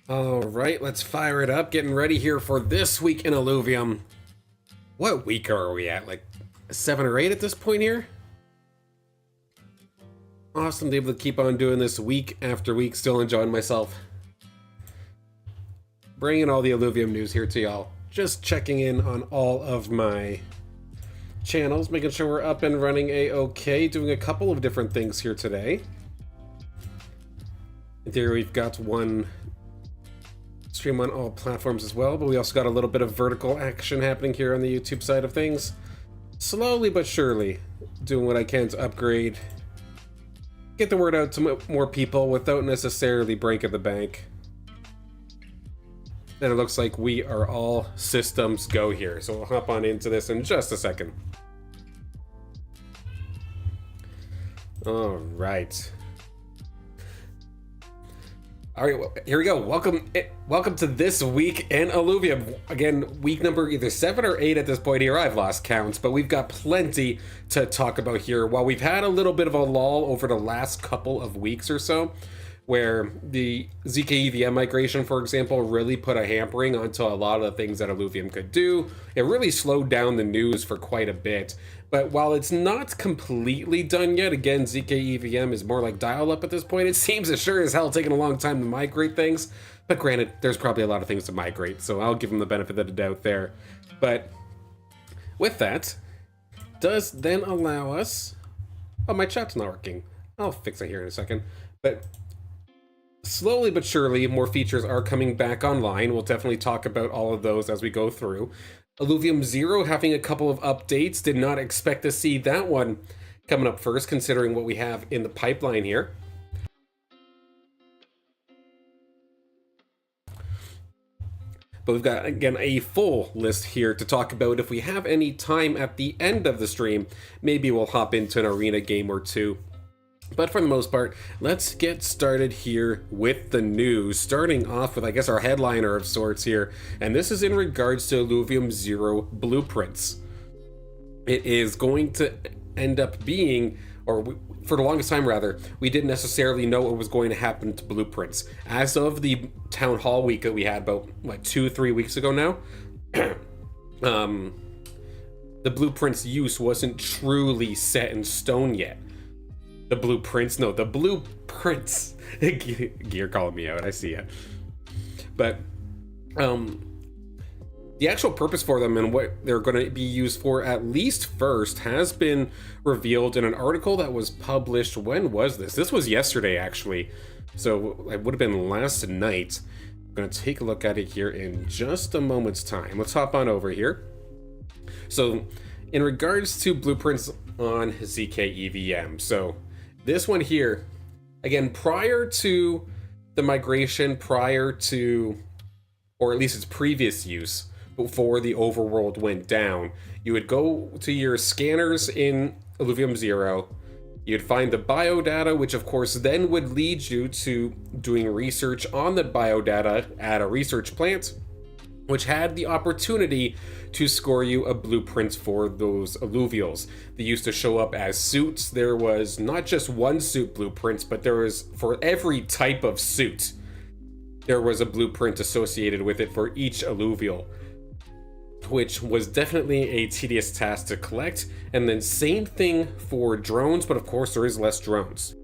All right, let's fire it up. Getting ready here for This Week in Illuvium. What week are we at? Like 7 or 8 at this point here? Awesome to be able to keep on doing this week after week, still enjoying myself. Bringing all the Illuvium news here to y'all. Just checking in on all of my channels, making sure we're up and running a-okay, doing a couple of different things here today. In theory, we've got one stream on all platforms as well, but we also got a little bit of vertical action happening here on the YouTube side of things. Slowly but surely, doing what I can to upgrade, get the word out to more people without necessarily breaking the bank. And it looks like we are all systems go here, so we'll hop on into this in just a second. All right. All right, well, here we go. Welcome to This Week in Illuvium. Again, week number either 7 or 8 at this point here. I've lost counts, but we've got plenty to talk about here. While we've had a little bit of a lull over the last couple of weeks or so, where the ZK-EVM migration, for example, really put a hampering onto a lot of the things that Illuvium could do. It really slowed down the news for quite a bit. But while it's not completely done yet, again, ZK-EVM is more like dial-up at this point. It seems as sure as hell taking a long time to migrate things. But granted, there's probably a lot of things to migrate, so I'll give them the benefit of the doubt there. But with that, does then allow us... Oh, my chat's not working. I'll fix it here in a second. But slowly but surely, more features are coming back online. We'll definitely talk about all of those as we go through. Illuvium Zero having a couple of updates. Did not expect to see that one coming up first, considering what we have in the pipeline here. But we've got, again, a full list here to talk about. If we have any time at the end of the stream, maybe we'll hop into an arena game or two. But for the most part, let's get started here with the news, starting off with, I guess, our headliner of sorts here, and this is in regards to Illuvium Zero blueprints. It is going to end up being, or for the longest time rather, we didn't necessarily know what was going to happen to blueprints. As of the town hall week that we had about, like, 2-3 weeks ago now, the blueprints use wasn't truly set in stone yet. The blueprints, no, the blueprints. You're calling me out, I see ya. But the actual purpose for them and what they're going to be used for, at least first, has been revealed in an article that was published. When was this? This was yesterday, actually. So it would have been last night. I'm going to take a look at it here in just a moment's time. Let's hop on over here. So in regards to blueprints on ZK-EVM, so this one here, again, prior to the migration, prior to, or at least its previous use, before the overworld went down, you would go to your scanners in Illuvium Zero, you'd find the biodata, which of course then would lead you to doing research on the biodata at a research plant, which had the opportunity to score you a blueprint for those Illuvials. They used to show up as suits. There was not just one suit blueprint, but there was, for every type of suit, there was a blueprint associated with it for each Illuvial, which was definitely a tedious task to collect. And then same thing for drones, but of course there is less drones.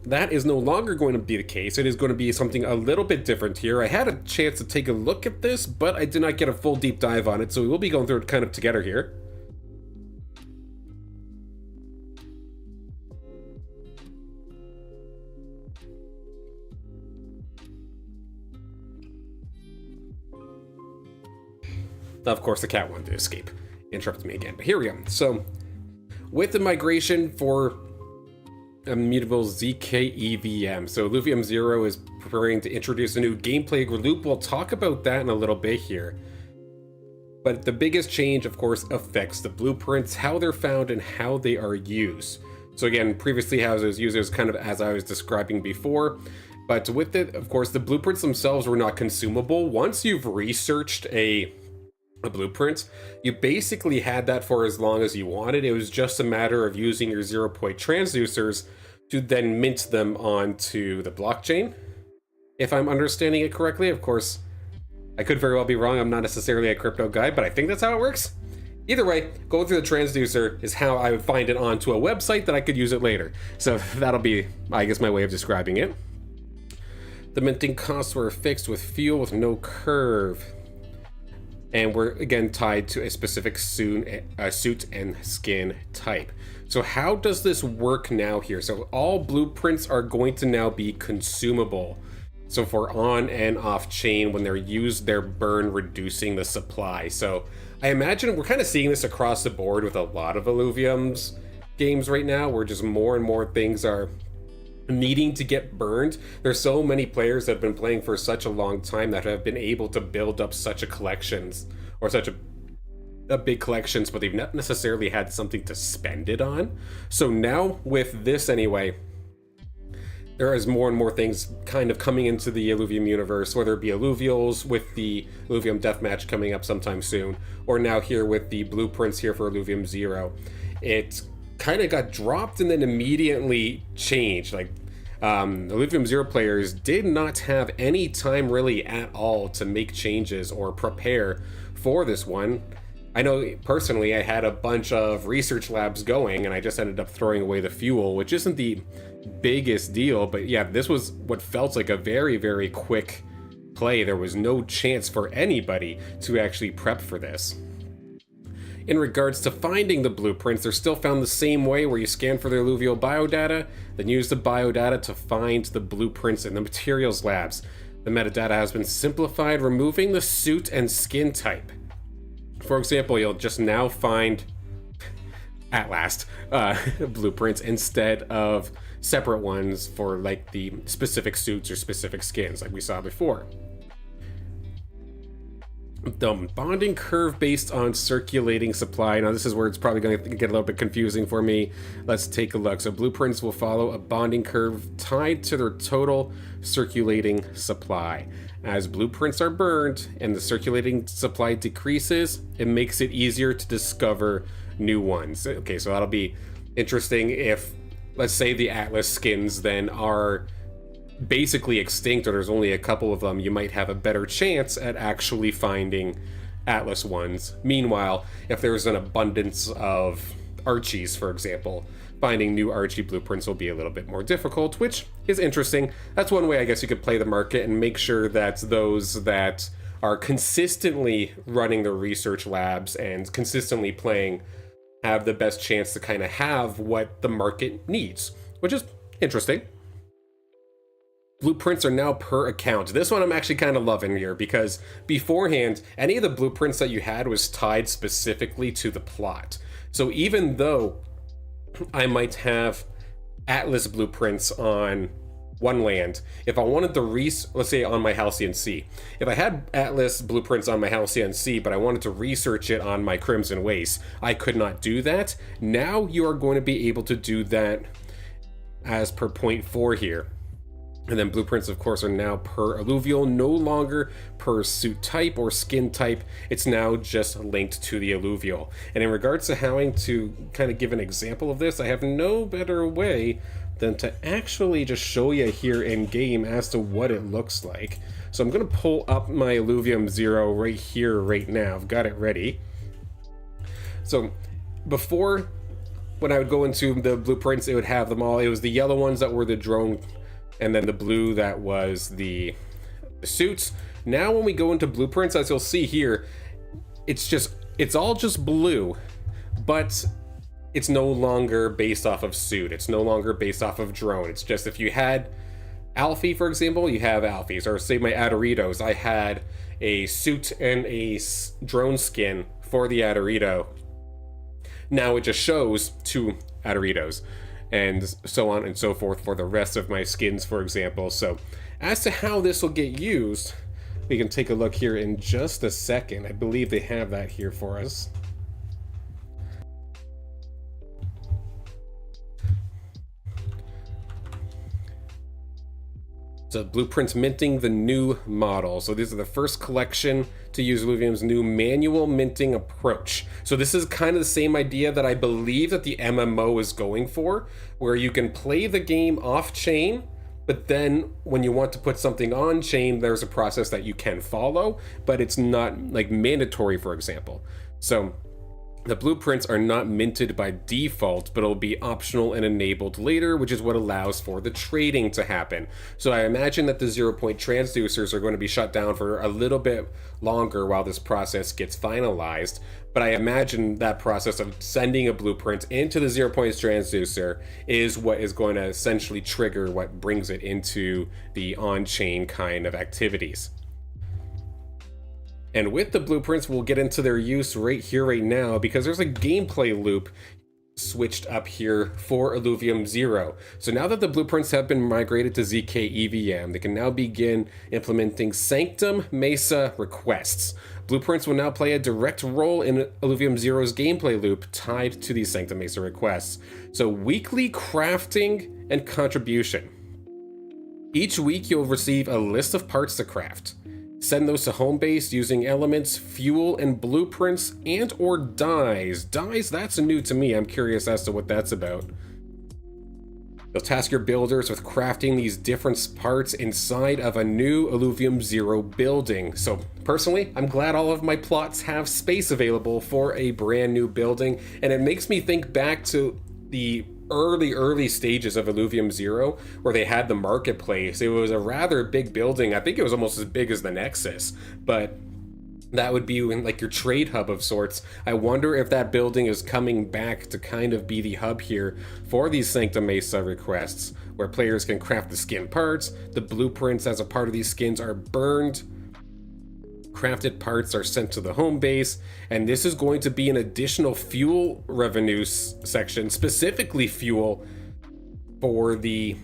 That is no longer going to be the case. It is going to be something a little bit different here. I had a chance to take a look at this, but I did not get a full deep dive on it, so we will be going through it kind of together here. Of course, the cat wanted to escape. Interrupted me again, but here we go. So, with the migration for immutable ZK-EVM. So Illuvium Zero is preparing to introduce a new gameplay loop. We'll talk about that in a little bit here. But the biggest change, of course, affects the blueprints, how they're found, and how they are used. So again, previously how those users kind of as I was describing before. But with it, of course, the blueprints themselves were not consumable. Once you've researched a a blueprint, you basically had that for as long as you wanted. It was just a matter of using your 0-point transducers to then mint them onto the blockchain, if I'm understanding it correctly. Of course, I could very well be wrong. I'm not necessarily a crypto guy, but I think that's how it works. Either way, going through the transducer is how I would find it onto a website that I could use it later. So that'll be, I guess, my way of describing it. The minting costs were fixed with fuel with no curve. And we're again tied to a specific suit and skin type. So how does this work now here? So all blueprints are going to now be consumable. So for on and off chain, when they're used, they're burn reducing the supply. So I imagine we're kind of seeing this across the board with a lot of Illuvium's games right now, where just more and more things are needing to get burned. There's so many players that have been playing for such a long time that have been able to build up such a collections, or such a big collections, but they've not necessarily had something to spend it on. So now with this anyway, there is more and more things kind of coming into the Illuvium universe, whether it be Illuvials with the Illuvium Deathmatch coming up sometime soon, or now here with the blueprints here for Illuvium Zero. It kind of got dropped and then immediately changed. Like, Illuvium Zero players did not have any time really at all to make changes or prepare for this one. I know personally I had a bunch of research labs going and I just ended up throwing away the fuel, which isn't the biggest deal, but yeah, this was what felt like a very, very quick play. There was no chance for anybody to actually prep for this. In regards to finding the blueprints, they're still found the same way, where you scan for the Illuvial biodata, then use the biodata to find the blueprints in the materials labs. The metadata has been simplified, removing the suit and skin type. For example, you'll just now find, at last, blueprints instead of separate ones for like the specific suits or specific skins like we saw before. The bonding curve based on circulating supply. Now this is where it's probably going to get a little bit confusing for me. Let's take a look. So blueprints will follow a bonding curve tied to their total circulating supply. As blueprints are burned and the circulating supply decreases, it makes it easier to discover new ones. Okay, so that'll be interesting if, let's say, the Atlas skins then are basically extinct, or there's only a couple of them. You might have a better chance at actually finding Atlas ones. Meanwhile, if there's an abundance of Archies, for example, finding new Archie blueprints will be a little bit more difficult, which is interesting. That's one way I guess you could play the market and make sure that those that are consistently running the research labs and consistently playing have the best chance to kind of have what the market needs, which is interesting. Blueprints are now per account. This one I'm actually kind of loving here, because beforehand, any of the blueprints that you had was tied specifically to the plot. So even though I might have Atlas blueprints on one land, if I wanted to let's say on my Halcyon Sea, if I had Atlas blueprints on my Halcyon Sea, but I wanted to research it on my Crimson Waste, I could not do that. Now you are going to be able to do that as per point 4 here. And then blueprints, of course, are now per Illuvial, no longer per suit type or skin type. It's now just linked to the Illuvial. And in regards to having to kind of give an example of this, I have no better way than to actually just show you here in game as to what it looks like. So I'm going to pull up my Illuvium Zero right here, right now. I've got it ready. So before, when I would go into the blueprints, it would have them all. It was the yellow ones that were the drone, and then the blue that was the suits. Now when we go into blueprints, as you'll see here, it's all just blue, but it's no longer based off of suit. It's no longer based off of drone. It's just, if you had Alfie, for example, you have Alfies, or say my Adoritos, I had a suit and a drone skin for the Adorito. Now it just shows 2 Adoritos, and so on and so forth for the rest of my skins, for example. So as to how this will get used, we can take a look here in just a second. I believe they have that here for us. So Blueprints minting the new model. So these are the first collection to use Illuvium's new manual minting approach. So this is kind of the same idea that I believe that the MMO is going for, where you can play the game off-chain, but then when you want to put something on-chain, there's a process that you can follow, but it's not like mandatory, for example. So the blueprints are not minted by default, but it'll be optional and enabled later, which is what allows for the trading to happen. So I imagine that the 0-point transducers are going to be shut down for a little bit longer while this process gets finalized. But I imagine that process of sending a blueprint into the 0-point transducer is what is going to essentially trigger what brings it into the on-chain kind of activities. And with the blueprints, we'll get into their use right here, right now, because there's a gameplay loop switched up here for Illuvium Zero. So now that the blueprints have been migrated to ZK EVM, they can now begin implementing Sanctum Mesa requests. Blueprints will now play a direct role in Illuvium Zero's gameplay loop tied to these Sanctum Mesa requests. So weekly crafting and contribution. Each week you'll receive a list of parts to craft. Send those to home base using elements, fuel, and blueprints, and or dyes. Dyes, that's new to me. I'm curious as to what that's about. You'll task your builders with crafting these different parts inside of a new Illuvium Zero building. So personally, I'm glad all of my plots have space available for a brand new building, and it makes me think back to the early stages of Illuvium Zero, where they had the marketplace. It was a rather big building. I think it was almost as big as the Nexus, but that would be in like your trade hub of sorts. I wonder if that building is coming back to kind of be the hub here for these Sanctum Mesa requests, where players can craft the skin parts. The blueprints as a part of these skins are burned. Crafted parts are sent to the home base, and this is going to be an additional fuel revenue section, specifically fuel for this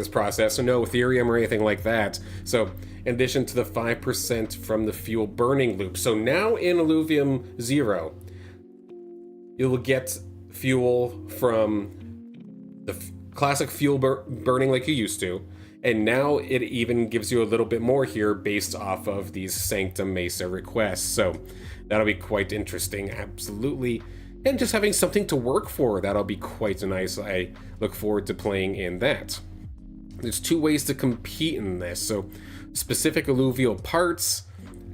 process. So no Ethereum or anything like that. So in addition to the 5% from the fuel burning loop. So now in Illuvium Zero, you will get fuel from the classic fuel burning like you used to. And now it even gives you a little bit more here based off of these Sanctum Mesa requests. So that'll be quite interesting, absolutely. And just having something to work for, that'll be quite nice. I look forward to playing in that. There's two ways to compete in this. So specific alluvial parts,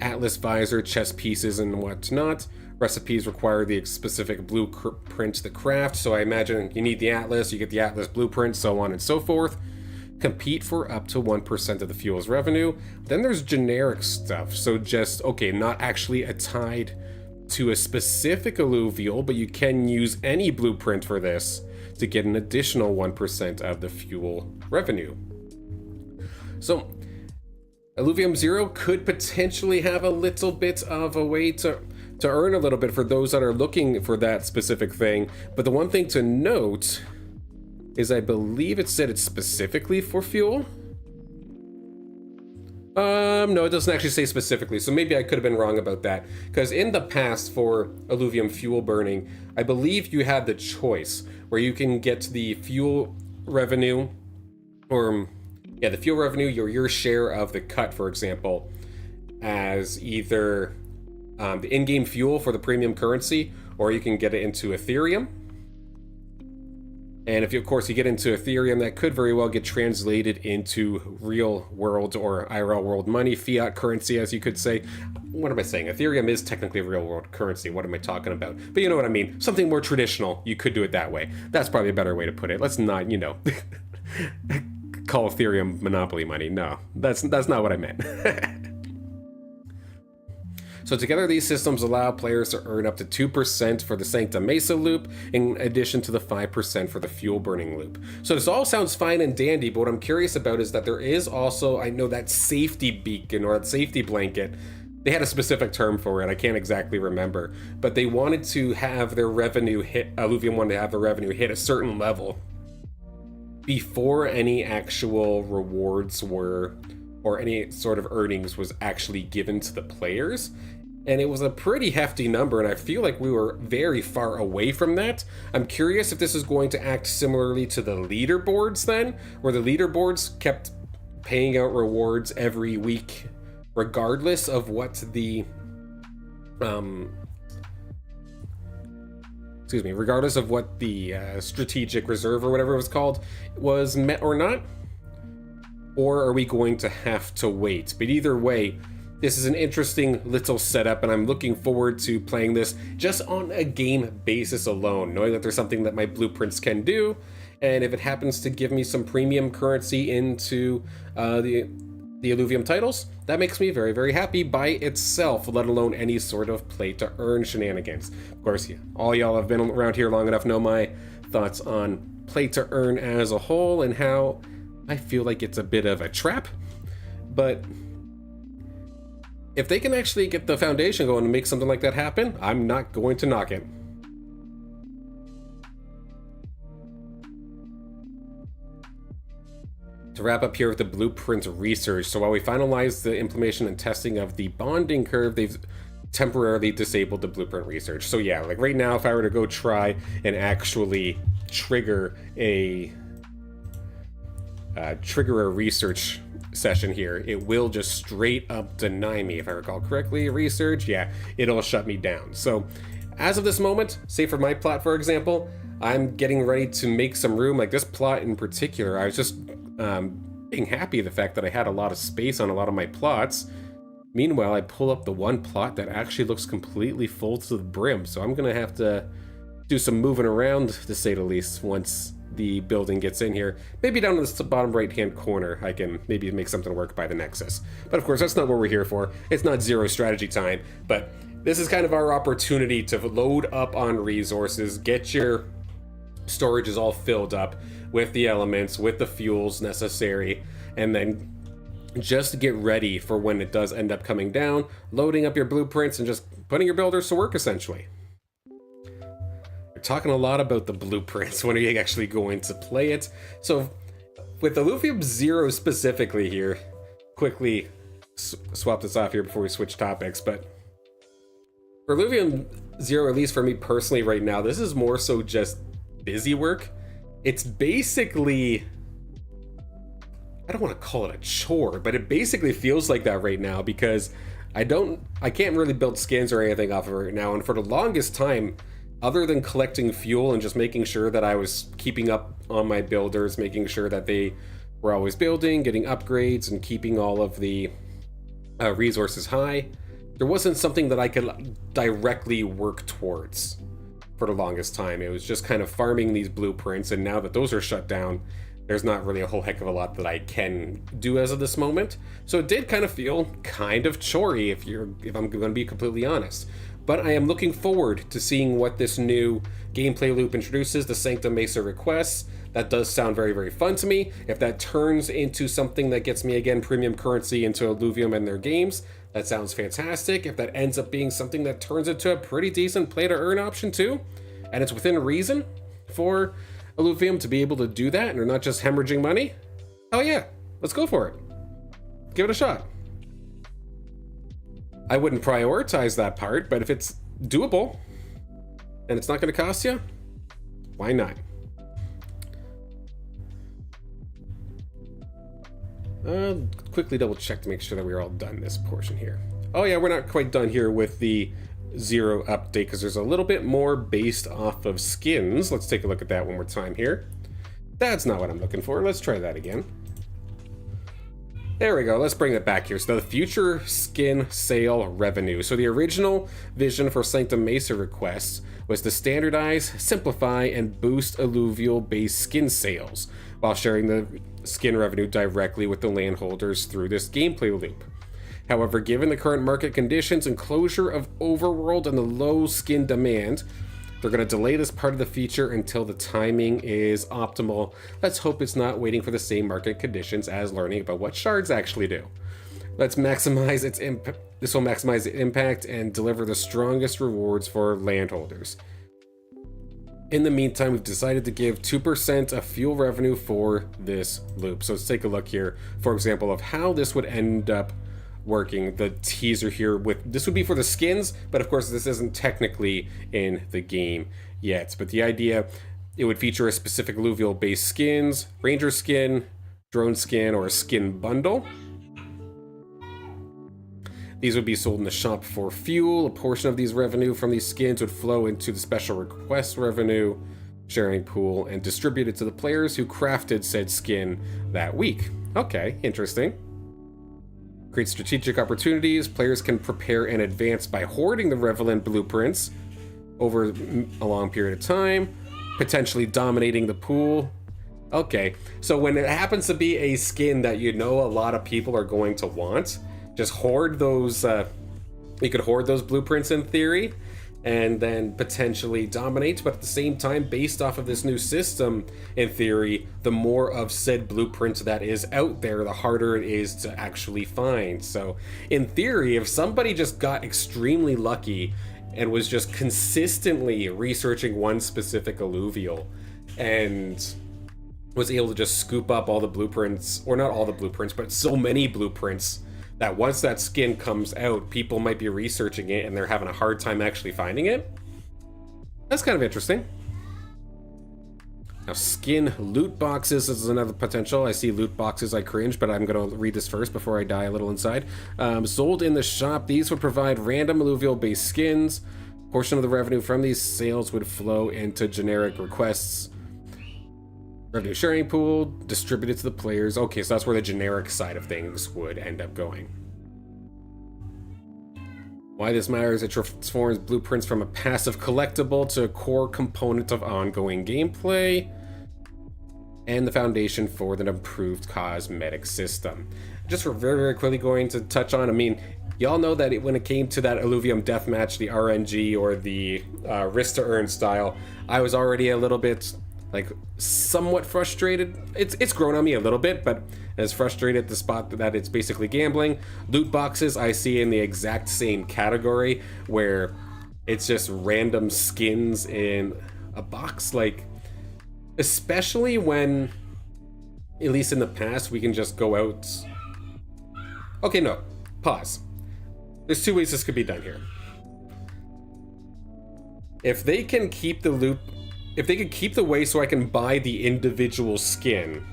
Atlas visor, chest pieces, and whatnot. Recipes require the specific blueprint to craft. So I imagine you need the Atlas, you get the Atlas blueprint, so on and so forth. Compete for up to 1% of the fuel's revenue. Then there's generic stuff, so just, okay, not actually tied to a specific alluvial, but you can use any blueprint for this to get an additional 1% of the fuel revenue. So Illuvium Zero could potentially have a little bit of a way to earn a little bit for those that are looking for that specific thing, but the one thing to note is I believe it said it's specifically for fuel. No, it doesn't actually say specifically, so maybe I could have been wrong about that. Because in the past for Illuvium fuel burning, I believe you had the choice where you can get the fuel revenue, or yeah, the fuel revenue, your share of the cut, for example, as either the in-game fuel for the premium currency, or you can get it into Ethereum. And if you, of course, you get into Ethereum, that could very well get translated into real world or IRL world money, fiat currency, as you could say. What am I saying? Ethereum is technically a real world currency. What am I talking about? But you know what I mean. Something more traditional. You could do it that way. That's probably a better way to put it. Let's not, call Ethereum monopoly money. No, that's not what I meant. So together, these systems allow players to earn up to 2% for the Sanctum Mesa loop, in addition to the 5% for the fuel burning loop. So this all sounds fine and dandy, but what I'm curious about is that there is also, I know, that safety beacon or that safety blanket. They had a specific term for it, I can't exactly remember, but they wanted to have their revenue hit, Illuvium wanted to have the revenue hit a certain level before any actual rewards were, or any sort of earnings was actually given to the players. And it was a pretty hefty number, and I feel like we were very far away from that. I'm curious if this is going to act similarly to the leaderboards then, where the leaderboards kept paying out rewards every week, regardless of what the regardless of what the strategic reserve or whatever it was called was met or not? Or are we going to have to wait? But either way, this is an interesting little setup, and I'm looking forward to playing this just on a game basis alone, knowing that there's something that my blueprints can do, and if it happens to give me some premium currency into the Illuvium titles, that makes me very, very happy by itself, let alone any sort of play-to-earn shenanigans. Of course, yeah, all y'all have been around here long enough know my thoughts on play-to-earn as a whole and how I feel like it's a bit of a trap, but if they can actually get the foundation going and make something like that happen, I'm not going to knock it. To wrap up here with the blueprint research, so while we finalize the implementation and testing of the bonding curve, they've temporarily disabled the blueprint research. So yeah, like right now, if I were to go try and actually trigger a research session here, it will just straight up deny me. If I recall correctly, research, yeah, it'll shut me down. So as of this moment, say for my plot, for example, I'm getting ready to make some room. Like this plot in particular, I was just being happy the fact that I had a lot of space on a lot of my plots. Meanwhile, I pull up the one plot that actually looks completely full to the brim, so I'm gonna have to do some moving around, to say the least, once the building gets in here. Maybe down in the bottom right hand corner I can maybe make something work by the Nexus, but of course that's not what we're here for. It's not zero strategy time, but this is kind of our opportunity to load up on resources, get your storages all filled up with the elements, with the fuels necessary, and then just get ready for when it does end up coming down, loading up your blueprints and just putting your builders to work, essentially. We're talking a lot about the blueprints. When are you actually going to play it? So with Illuvium Zero specifically here, quickly swap this off here before we switch topics, but for Illuvium Zero, at least for me personally right now, this is more so just busy work. It's basically, I don't want to call it a chore, but it basically feels like that right now because I can't really build skins or anything off of it right now, and for the longest time, other than collecting fuel and just making sure that I was keeping up on my builders, making sure that they were always building, getting upgrades, and keeping all of the resources high, there wasn't something that I could directly work towards for the longest time. It was just kind of farming these blueprints, and now that those are shut down, there's not really a whole heck of a lot that I can do as of this moment. So it did kind of feel kind of chorey, if I'm going to be completely honest. But I am looking forward to seeing what this new gameplay loop introduces, the Sanctum Mesa requests. That does sound very, very fun to me. If that turns into something that gets me, again, premium currency into Illuvium and their games, that sounds fantastic. If that ends up being something that turns into a pretty decent play-to-earn option too, and it's within reason for Illuvium to be able to do that and they're not just hemorrhaging money, hell yeah, let's go for it. Give it a shot. I wouldn't prioritize that part, but if it's doable and it's not going to cost you, why not? Quickly double check to make sure that we're all done this portion here. Oh yeah, we're not quite done here with the Zero update because there's a little bit more based off of skins. Let's take a look at that one more time here. That's not what I'm looking for. Let's try that again. There we go. Let's bring it back here. So the future skin sale revenue. So the original vision for Sanctum Mesa requests was to standardize, simplify, and boost alluvial based skin sales while sharing the skin revenue directly with the landholders through this gameplay loop. However, given the current market conditions and closure of Overworld and the low skin demand, they're going to delay this part of the feature until the timing is optimal. Let's hope it's not waiting for the same market conditions as learning about what shards actually do. Let's maximize its impact. This will maximize the impact and deliver the strongest rewards for landholders. In the meantime, we've decided to give 2% of fuel revenue for this loop. So let's take a look here, for example, of how this would end up working. The teaser here with this would be for the skins, but of course this isn't technically in the game yet. But the idea, it would feature a specific alluvial based skins, ranger skin, drone skin, or a skin bundle. These would be sold in the shop for fuel. A portion of these revenue from these skins would flow into the special request revenue sharing pool and distributed to the players who crafted said skin that week. Okay, interesting. Create strategic opportunities. Players can prepare in advance by hoarding the relevant blueprints over a long period of time, potentially dominating the pool. Okay, so when it happens to be a skin that you know a lot of people are going to want, just hoard those, you could hoard those blueprints in theory, and then potentially dominate, but at the same time, based off of this new system, in theory, the more of said blueprint that is out there, the harder it is to actually find. So, in theory, if somebody just got extremely lucky and was just consistently researching one specific Illuvial, and was able to just scoop up all the blueprints, or not all the blueprints, but so many blueprints, that once that skin comes out, people might be researching it and they're having a hard time actually finding it. That's kind of interesting. Now, skin loot boxes is another potential. I see loot boxes, I cringe, but I'm going to read this first before I die a little inside. Sold in the shop, these would provide random Illuvial-based skins. A portion of the revenue from these sales would flow into generic requests. Revenue sharing pool, distributed to the players. Okay, so that's where the generic side of things would end up going. Why this matters, it transforms blueprints from a passive collectible to a core component of ongoing gameplay, and the foundation for an improved cosmetic system. Just for very, very quickly going to touch on, I mean, y'all know that when it came to that Illuvium deathmatch, the RNG or the risk to earn style, I was already a little bit like somewhat frustrated. It's grown on me a little bit, but as frustrated at the spot that it's basically gambling. Loot boxes I see in the exact same category, where it's just random skins in a box. Like, especially when, at least in the past, we can just go out. Okay, no, pause. There's two ways this could be done here. If they can keep the loot, if they could keep the way so I can buy the individual skin,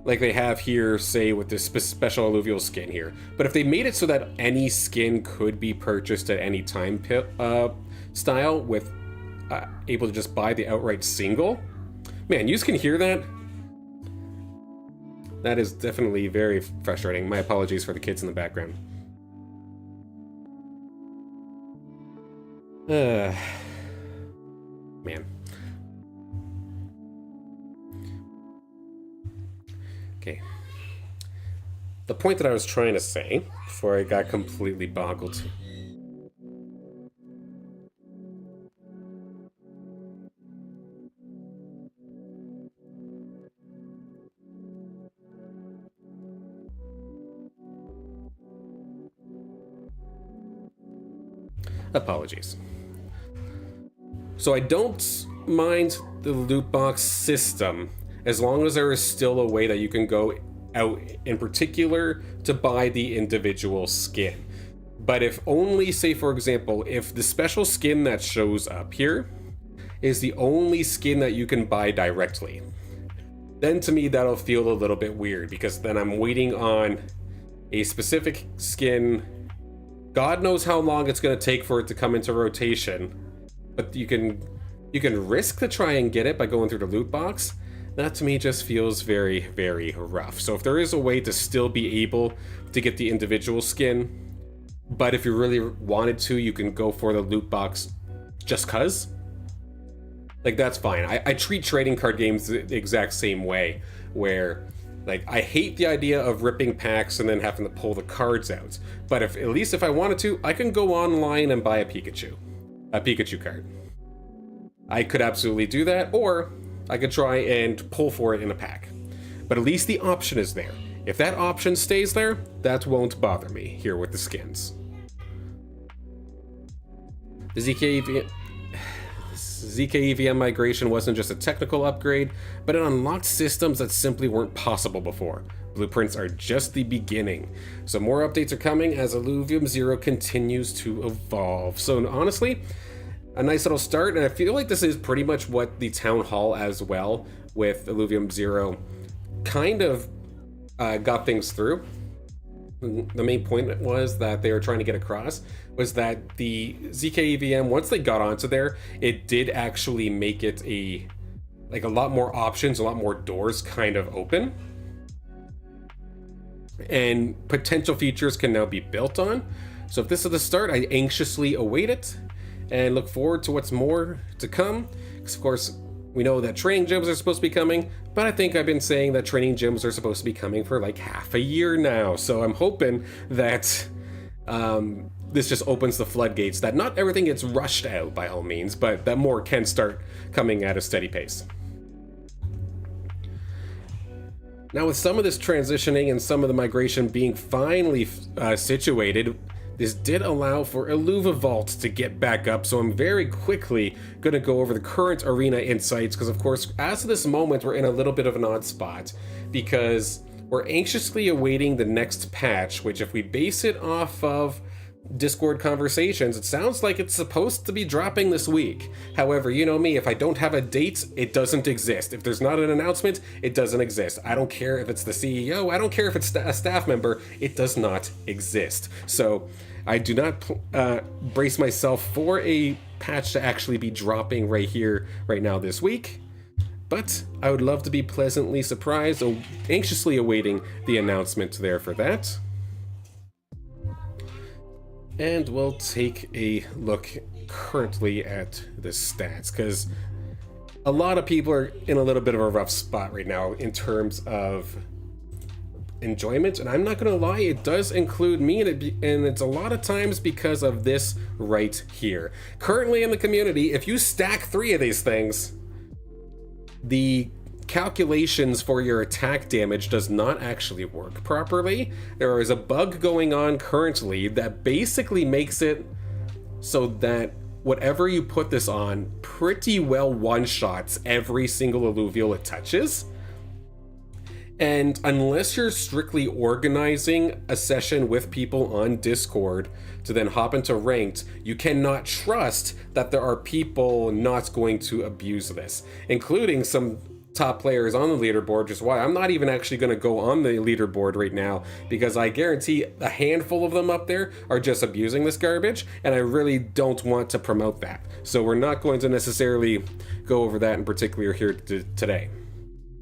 like they have here, say with this special Illuvial skin here, but if they made it so that any skin could be purchased at any time style, with able to just buy the outright single, man, you can hear that. That is definitely very frustrating. My apologies for the kids in the background. Man. Okay. The point that I was trying to say before I got completely boggled. Apologies. So I don't mind the loot box system as long as there is still a way that you can go out in particular to buy the individual skin. But if only, say for example, if the special skin that shows up here is the only skin that you can buy directly, then to me that'll feel a little bit weird, because then I'm waiting on a specific skin. God knows how long it's going to take for it to come into rotation, but you can risk to try and get it by going through the loot box. That to me just feels very, very rough. So if there is a way to still be able to get the individual skin, but if you really wanted to, you can go for the loot box just cuz, like, that's fine. I treat trading card games the exact same way, where like, I hate the idea of ripping packs and then having to pull the cards out. But if, at least if I wanted to, I can go online and buy a Pikachu card. I could absolutely do that, or I could try and pull for it in a pack. But at least the option is there. If that option stays there, that won't bother me here with the skins. The ZK EVM migration wasn't just a technical upgrade, but it unlocked systems that simply weren't possible before. Blueprints are just the beginning. So more updates are coming as Illuvium Zero continues to evolve. So honestly, a nice little start, and I feel like this is pretty much what the Town Hall as well with Illuvium Zero kind of got things through. The main point was that they were trying to get across was that the ZK EVM, once they got onto there, it did actually make it a lot more options, a lot more doors kind of open, and potential features can now be built on. So if this is the start, I anxiously await it and look forward to what's more to come, because of course we know that training gyms are supposed to be coming, but I think I've been saying that training gyms are supposed to be coming for like half a year now. So I'm hoping that this just opens the floodgates, that not everything gets rushed out by all means, but that more can start coming at a steady pace. Now with some of this transitioning and some of the migration being finally situated, this did allow for Illuvivault to get back up, so I'm very quickly going to go over the current arena insights, because of course, as of this moment, we're in a little bit of an odd spot, because we're anxiously awaiting the next patch, which if we base it off of Discord conversations, it sounds like it's supposed to be dropping this week. However, you know me, if I don't have a date, it doesn't exist. If there's not an announcement, it doesn't exist. I don't care if it's the CEO, I don't care if it's a staff member, it does not exist. So I do not brace myself for a patch to actually be dropping right here, right now this week. But I would love to be pleasantly surprised, anxiously awaiting the announcement there for that. And we'll take a look currently at the stats, because a lot of people are in a little bit of a rough spot right now in terms of enjoyment, and I'm not gonna lie, it does include me, and it's a lot of times because of this right here. Currently in the community, if you stack 3 of these things, the calculations for your attack damage does not actually work properly. There is a bug going on currently that basically makes it so that whatever you put this on pretty well one-shots every single Illuvial it touches. And unless you're strictly organizing a session with people on Discord to then hop into ranked, you cannot trust that there are people not going to abuse this, including some top players on the leaderboard, which is why I'm not even actually going to go on the leaderboard right now, because I guarantee a handful of them up there are just abusing this garbage, and I really don't want to promote that. So we're not going to necessarily go over that in particular here today.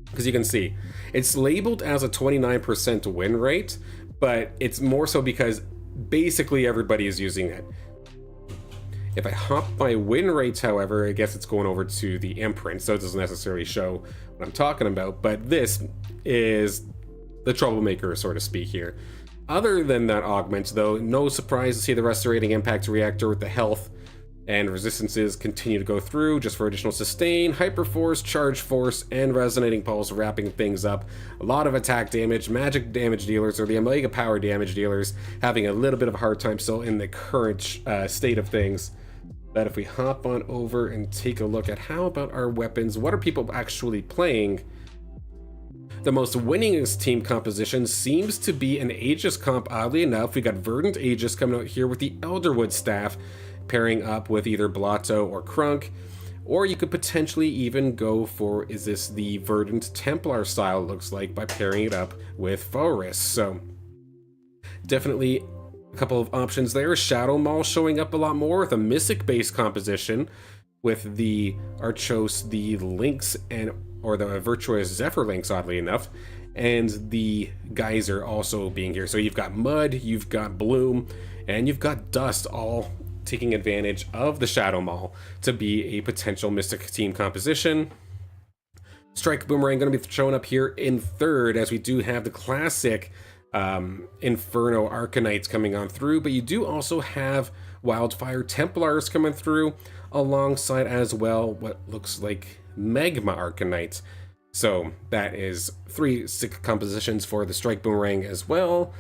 Because you can see, it's labeled as a 29% win rate, but it's more so because basically everybody is using it. If I hop my win rates, however, I guess it's going over to the imprint, so it doesn't necessarily show what I'm talking about, but this is the troublemaker, so to speak here. Other than that augment, though, no surprise to see the Restorating Impact Reactor with the health and resistances continue to go through just for additional sustain, hyperforce, charge force, and resonating pulse, wrapping things up. A lot of attack damage, magic damage dealers, or the Omega power damage dealers, having a little bit of a hard time still in the current state of things. But if we hop on over and take a look at how about our weapons, what are people actually playing? The most winningest team composition seems to be an Aegis comp, oddly enough. We got Verdant Aegis coming out here with the Elderwood staff, pairing up with either Blotto or Crunk, or you could potentially even go for, is this the Verdant Templar style, looks like, by pairing it up with Foris. So definitely a couple of options there. Shadow Maul showing up a lot more with a Mystic based composition with the Archos, the Lynx, or the Virtuous Zephyr Lynx, oddly enough, and the Geyser also being here. So you've got Mud, you've got Bloom, and you've got Dust, all taking advantage of the Shadow Maul to be a potential Mystic team composition. Strike Boomerang going to be showing up here in third, as we do have the classic Inferno Arcanites coming on through, but you do also have Wildfire Templars coming through, alongside as well what looks like Magma Arcanites. So that is 3 sick compositions for the Strike Boomerang as well.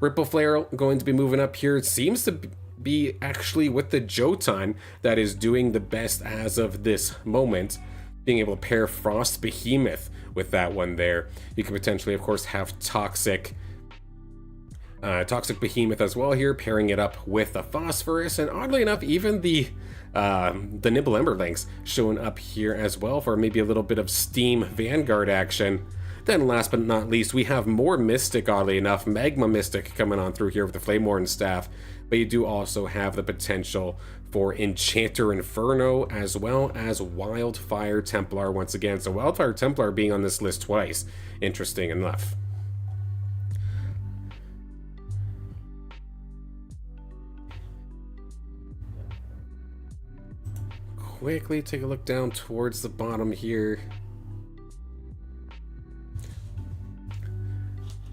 Ripple Flare going to be moving up here. It seems to be actually with the Jotun that is doing the best as of this moment, being able to pair Frost Behemoth with that one there. You could potentially, of course, have Toxic Behemoth as well here, pairing it up with the Phosphorus, and oddly enough, even the Nibble Emberlings showing up here as well for maybe a little bit of Steam Vanguard action. Then last but not least, we have more Mystic, oddly enough, Magma Mystic coming on through here with the Flame Warden staff, but you do also have the potential for Enchanter Inferno as well as Wildfire Templar once again. So Wildfire Templar being on this list twice, interesting enough. Quickly take a look down towards the bottom here.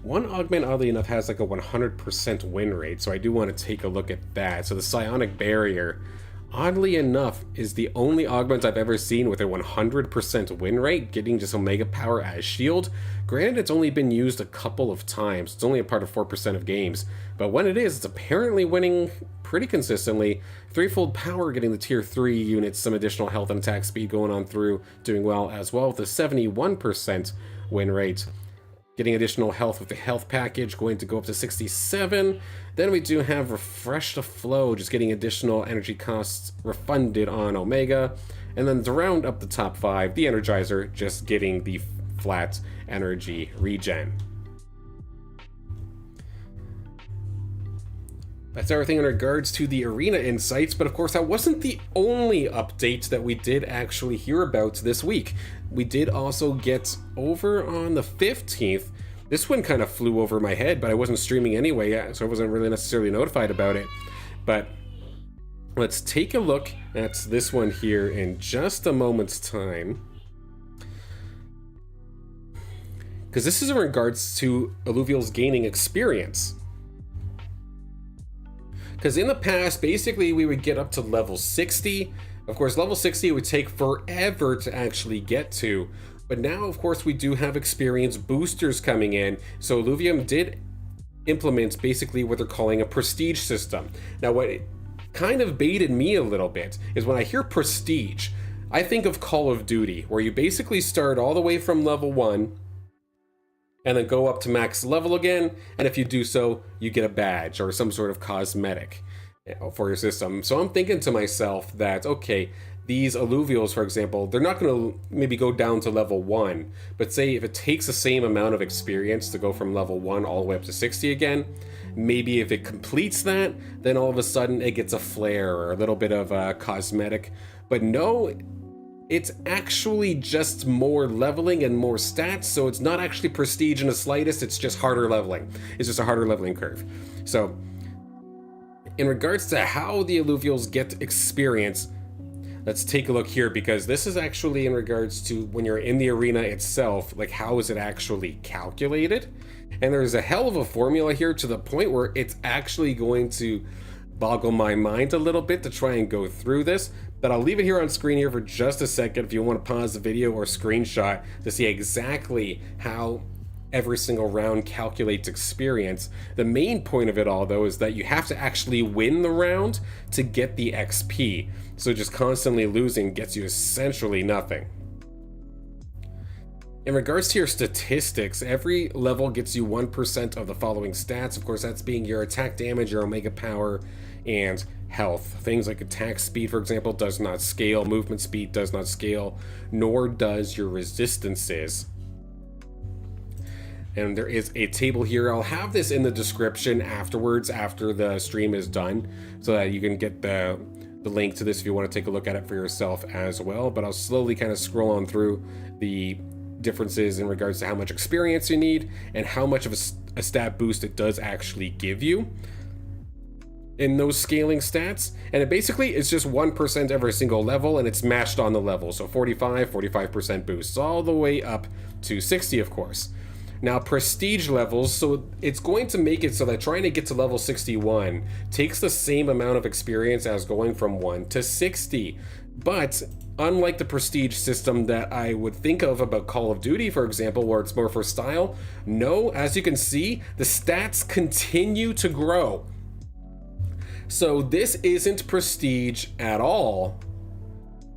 One augment, oddly enough, has like a 100% win rate, so I do want to take a look at that. So the Psionic Barrier, oddly enough, is the only augment I've ever seen with a 100% win rate, getting just Omega Power as shield. Granted, it's only been used a couple of times. It's only a part of 4% of games, but when it is, it's apparently winning pretty consistently. Threefold Power, getting the tier 3 units some additional health and attack speed going on through, doing well as well with a 71% win rate. Getting additional health with the health package, going to go up to 67. Then we do have Refresh the Flow, just getting additional energy costs refunded on Omega. And then to round up the top 5, the Energizer, just getting the flat energy regen. That's everything in regards to the arena insights, but of course that wasn't the only update that we did actually hear about this week. We did also get over on the 15th. This one kind of flew over my head, but I wasn't streaming anyway, so I wasn't really necessarily notified about it. But let's take a look at this one here in just a moment's time. Because this is in regards to Illuvials gaining experience. Because in the past, basically, we would get up to level 60. Of course, level 60 would take forever to actually get to. But now, of course, we do have experience boosters coming in. So Illuvium did implement basically what they're calling a prestige system. Now, what it kind of baited me a little bit is when I hear prestige, I think of Call of Duty, where you basically start all the way from level 1 and then go up to max level again, and if you do so, you get a badge or some sort of cosmetic for your system. So I'm thinking to myself that, okay, these Illuvials, for example, they're not going to maybe go down to level 1, but say if it takes the same amount of experience to go from level 1 all the way up to 60 again, maybe if it completes that, then all of a sudden it gets a flare or a little bit of a cosmetic. But no, it's actually just more leveling and more stats, so it's not actually prestige in the slightest, it's just harder leveling. It's just a harder leveling curve. So, in regards to how the Illuvials get experience, let's take a look here, because this is actually in regards to when you're in the arena itself, like how is it actually calculated? And there's a hell of a formula here to the point where it's actually going to boggle my mind a little bit to try and go through this, but I'll leave it here on screen here for just a second if you want to pause the video or screenshot to see exactly how every single round calculates experience. The main point of it all, though, is that you have to actually win the round to get the XP, so just constantly losing gets you essentially nothing. In regards to your statistics, every level gets you 1% of the following stats. Of course, that's being your attack damage, your Omega Power, and health. Things like attack speed, for example, does not scale. Movement speed does not scale, nor does your resistances. And there is a table here. I'll have this in the description afterwards, after the stream is done, so that you can get the link to this if you want to take a look at it for yourself as well. But I'll slowly kind of scroll on through the differences in regards to how much experience you need and how much of a stat boost it does actually give you in those scaling stats. And it basically is just 1% every single level, and it's matched on the level. So 45% boosts all the way up to 60, of course. Now, prestige levels, so it's going to make it so that trying to get to level 61 takes the same amount of experience as going from 1 to 60. But unlike the prestige system that I would think of about Call of Duty, for example, where it's more for style, no, as you can see, the stats continue to grow. So this isn't prestige at all.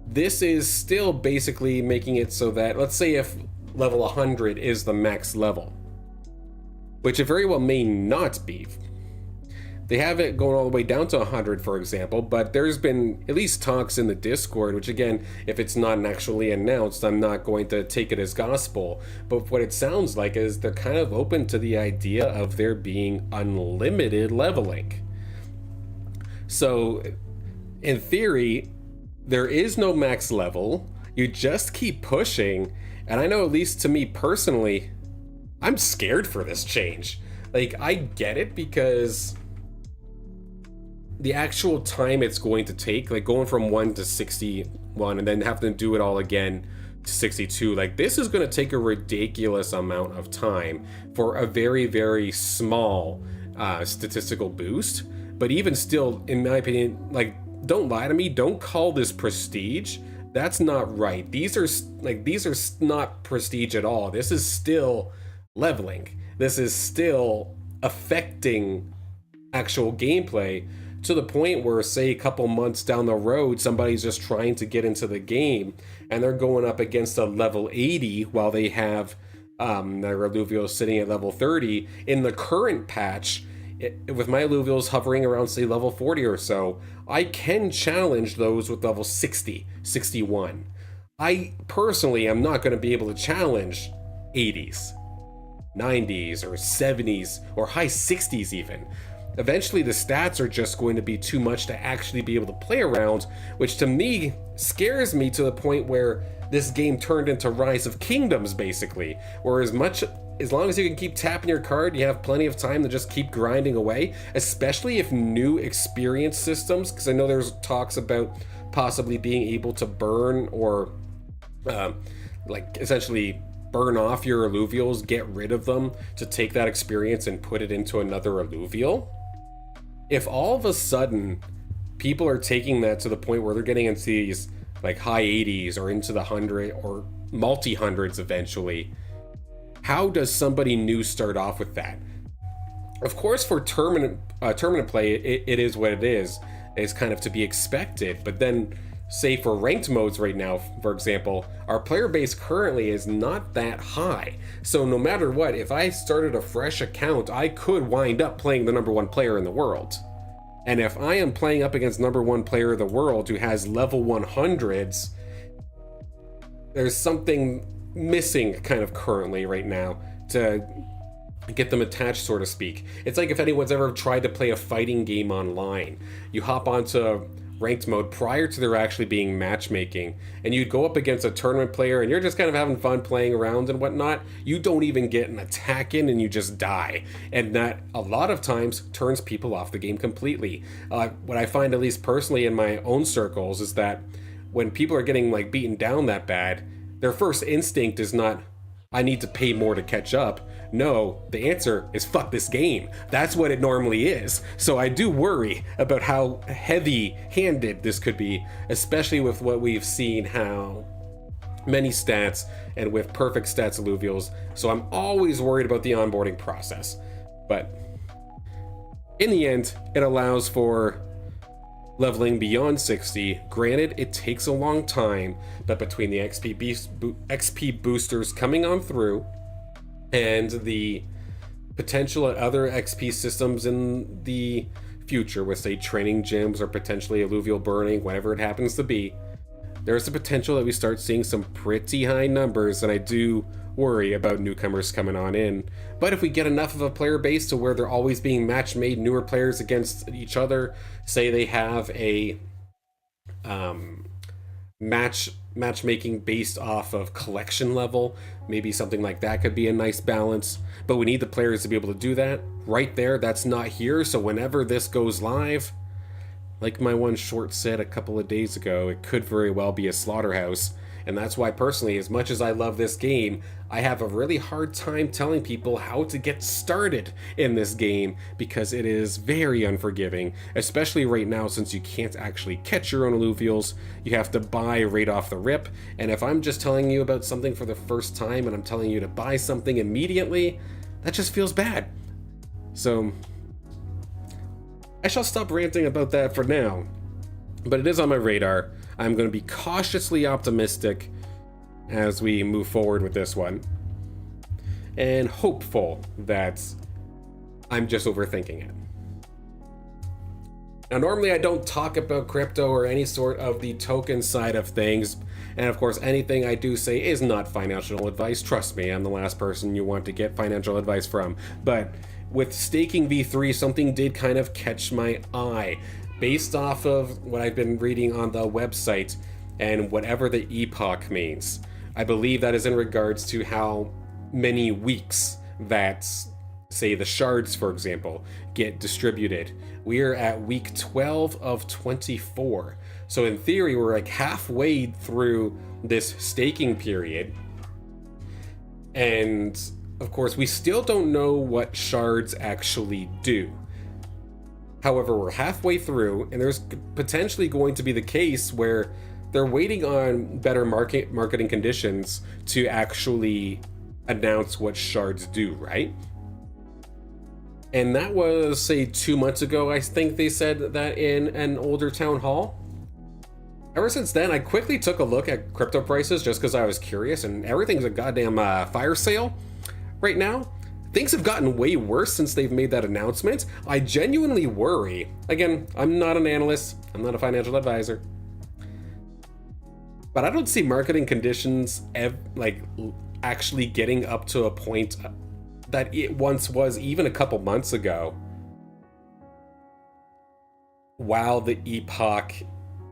This is still basically making it so that, let's say if level 100 is the max level, which it very well may not be, They have it going all the way down to 100, for example, but there's been at least talks in the Discord, which again, if it's not actually announced, I'm not going to take it as gospel. But what it sounds like is they're kind of open to the idea of there being unlimited leveling. So, in theory, there is no max level. You just keep pushing, and I know, at least to me personally, I'm scared for this change. Like, I get it, because the actual time it's going to take, like going from 1 to 61 and then having to do it all again to 62, like this is going to take a ridiculous amount of time for a very, very small statistical boost. But even still, in my opinion, like, don't lie to me, don't call this prestige. That's not right. These are not prestige at all. This is still leveling. This is still affecting actual gameplay, to the point where, say, a couple months down the road, somebody's just trying to get into the game and they're going up against a level 80 while they have their Illuvials sitting at level 30. In the current patch, with my Illuvials hovering around, say, level 40 or so, I can challenge those with level 60, 61. I personally am not going to be able to challenge 80s, 90s, or 70s, or high 60s even. Eventually the stats are just going to be too much to actually be able to play around, which to me scares me, to the point where this game turned into Rise of Kingdoms, basically, where as long as you can keep tapping your card, you have plenty of time to just keep grinding away, especially if new experience systems, because I know there's talks about possibly being able to burn, or like essentially burn off your Illuvials, get rid of them to take that experience and put it into another Illuvial. If all of a sudden people are taking that to the point where they're getting into these like high 80s or into the 100 or multi-hundreds eventually, how does somebody new start off with that? Of course, for tournament play, it is what it is. It's kind of to be expected. But then, say for ranked modes right now, for example, our player base currently is not that high. So no matter what, if I started a fresh account, I could wind up playing the #1 player in the world. And if I am playing up against #1 player in the world who has level 100s, there's something missing kind of currently right now to get them attached, so to speak. It's like if anyone's ever tried to play a fighting game online. You hop onto ranked mode prior to there actually being matchmaking, and you'd go up against a tournament player and you're just kind of having fun playing around and whatnot. You don't even get an attack in and you just die, and that a lot of times turns people off the game completely. What I find, at least personally in my own circles, is that when people are getting like beaten down that bad, their first instinct is not, I need to pay more to catch up. No, the answer is fuck this game. That's what it normally is. So I do worry about how heavy-handed this could be, especially with what we've seen, how many stats, and with perfect stats Illuvials. So I'm always worried about the onboarding process. But in the end, it allows for leveling beyond 60. Granted, it takes a long time, but between the XP boosters coming on through and the potential at other XP systems in the future, with say training gyms or potentially alluvial burning, whatever it happens to be, there's the potential that we start seeing some pretty high numbers, and I do worry about newcomers coming on in. But if we get enough of a player base to where they're always being match-made newer players against each other, say they have a matchmaking based off of collection level, maybe something like that could be a nice balance. But we need the players to be able to do that. Right there, that's not here, so whenever this goes live, like my one short said a couple of days ago, it could very well be a slaughterhouse. And that's why, personally, as much as I love this game, I have a really hard time telling people how to get started in this game, because it is very unforgiving, especially right now since you can't actually catch your own Illuvials. You have to buy right off the rip, and if I'm just telling you about something for the first time and I'm telling you to buy something immediately, that just feels bad. So I shall stop ranting about that for now, but it is on my radar. I'm going to be cautiously optimistic as we move forward with this one, and hopeful that I'm just overthinking it. Now, normally I don't talk about crypto or any sort of the token side of things, and of course anything I do say is not financial advice. Trust me, I'm the last person you want to get financial advice from. But with staking V3, something did kind of catch my eye. Based off of what I've been reading on the website and whatever the EPOCH means, I believe that is in regards to how many weeks that, say, the shards, for example, get distributed. We're at week 12 of 24. So in theory, we're like halfway through this staking period. And of course, we still don't know what shards actually do. However, we're halfway through, and there's potentially going to be the case where they're waiting on better marketing conditions to actually announce what shards do, right? And that was, say, 2 months ago, I think they said that in an older town hall. Ever since then, I quickly took a look at crypto prices just because I was curious, and everything's a goddamn fire sale right now. Things have gotten way worse since they've made that announcement. I genuinely worry. Again, I'm not an analyst, I'm not a financial advisor, but I don't see marketing conditions actually getting up to a point that it once was, even a couple months ago, while the EPOCH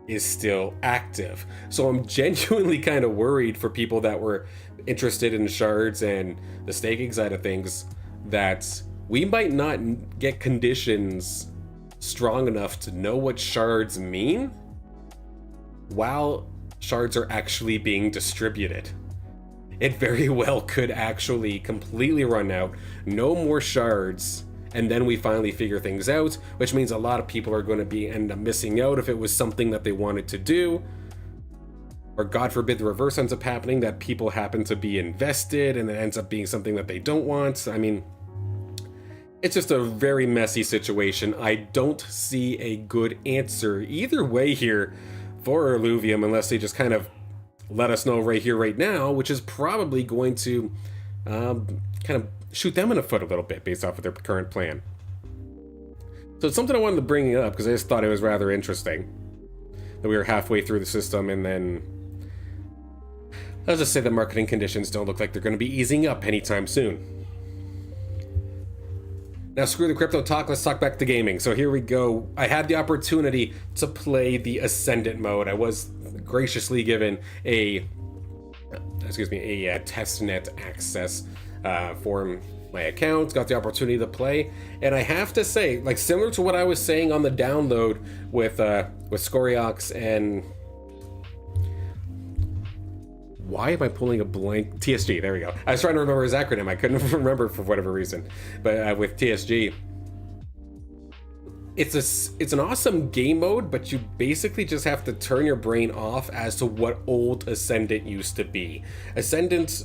is still active. So I'm genuinely kind of worried for people that were interested in shards and the staking side of things, that we might not get conditions strong enough to know what shards mean while shards are actually being distributed. It very well could actually completely run out, no more shards, and then we finally figure things out, which means a lot of people are going to end up missing out if it was something that they wanted to do. Or God forbid the reverse ends up happening, that people happen to be invested and it ends up being something that they don't want. I mean, it's just a very messy situation. I don't see a good answer either way here for Illuvium, unless they just kind of let us know right here, right now, which is probably going to kind of shoot them in the foot a little bit based off of their current plan. So it's something I wanted to bring up because I just thought it was rather interesting that we were halfway through the system, and then let's just say the marketing conditions don't look like they're going to be easing up anytime soon. Now, screw the crypto talk, let's talk back to gaming. So here we go. I had the opportunity to play the Ascendant mode. I was graciously given a testnet access for my account, got the opportunity to play, and I have to say, like, similar to what I was saying on the download with Scoriox and why am I pulling a blank? TSG, there we go. I was trying to remember his acronym. I couldn't remember for whatever reason. But with TSG, it's an awesome game mode, but you basically just have to turn your brain off as to what old Ascendant used to be. Ascendant,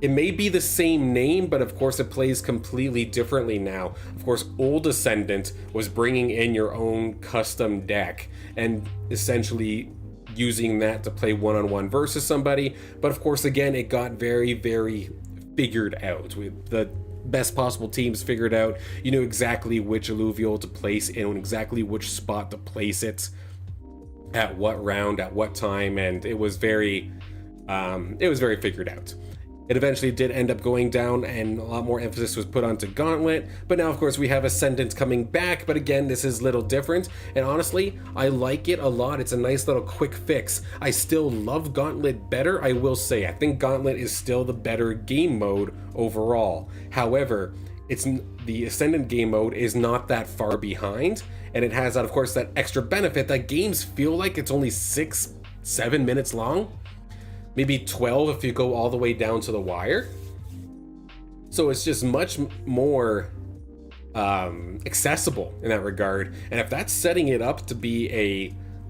it may be the same name, but of course it plays completely differently now. Of course, old Ascendant was bringing in your own custom deck and essentially using that to play one-on-one versus somebody. But of course, again, it got very, very figured out. With the best possible teams figured out, you knew exactly which Illuvial to place in, exactly which spot to place it, at what round, at what time, and it was very figured out. It eventually did end up going down, and a lot more emphasis was put onto Gauntlet, but now of course we have Ascendant coming back, but again, this is a little different, and honestly, I like it a lot. It's a nice little quick fix. I still love Gauntlet better, I will say. I think Gauntlet is still the better game mode overall. However, the Ascendant game mode is not that far behind, and it has, of course, that extra benefit that games feel like it's only 6-7 minutes long. Maybe 12 if you go all the way down to the wire. So it's just much more accessible in that regard. And if that's setting it up to be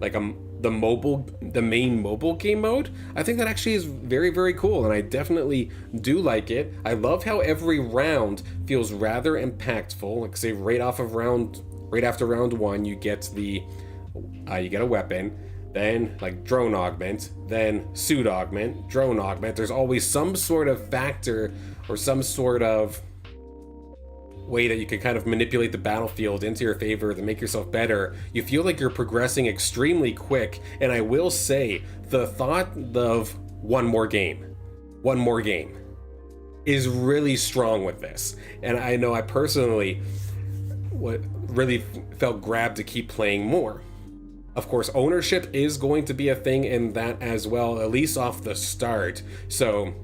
the main mobile game mode, I think that actually is very, very cool, and I definitely do like it. I love how every round feels rather impactful. Like, say, right after round one, you get a weapon. Then, like, drone augment, then suit augment, drone augment. There's always some sort of factor or some sort of way that you can kind of manipulate the battlefield into your favor to make yourself better. You feel like you're progressing extremely quick, and I will say the thought of one more game is really strong with this. And I know I personally really felt grabbed to keep playing more. Of course, ownership is going to be a thing in that as well, at least off the start. So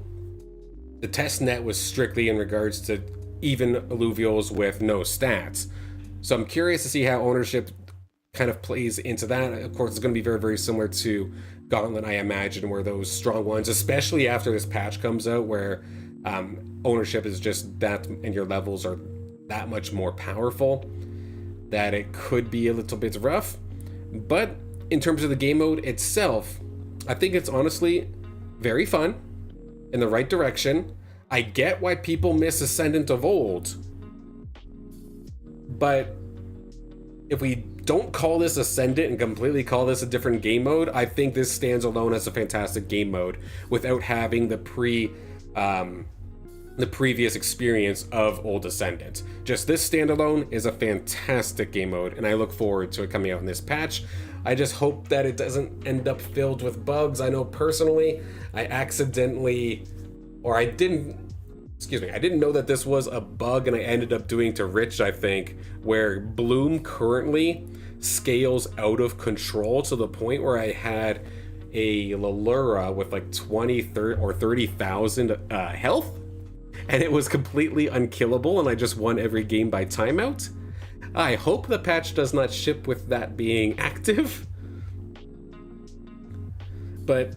the test net was strictly in regards to even Illuvials with no stats. So I'm curious to see how ownership kind of plays into that. Of course, it's going to be very, very similar to Gauntlet, I imagine, where those strong ones, especially after this patch comes out, where ownership is just that, and your levels are that much more powerful, that it could be a little bit rough. But in terms of the game mode itself, I think it's honestly very fun, in the right direction. I get why people miss Ascendant of old, but if we don't call this Ascendant and completely call this a different game mode, I think this stands alone as a fantastic game mode without having the previous experience of old Ascendant. Just this standalone is a fantastic game mode, and I look forward to it coming out in this patch. I just hope that it doesn't end up filled with bugs. I know personally, I didn't know that this was a bug, and I ended up doing to Rich, I think, where Bloom currently scales out of control to the point where I had a Lallura with like 20, 30, or 30,000 health, and it was completely unkillable, and I just won every game by timeout. I hope the patch does not ship with that being active, but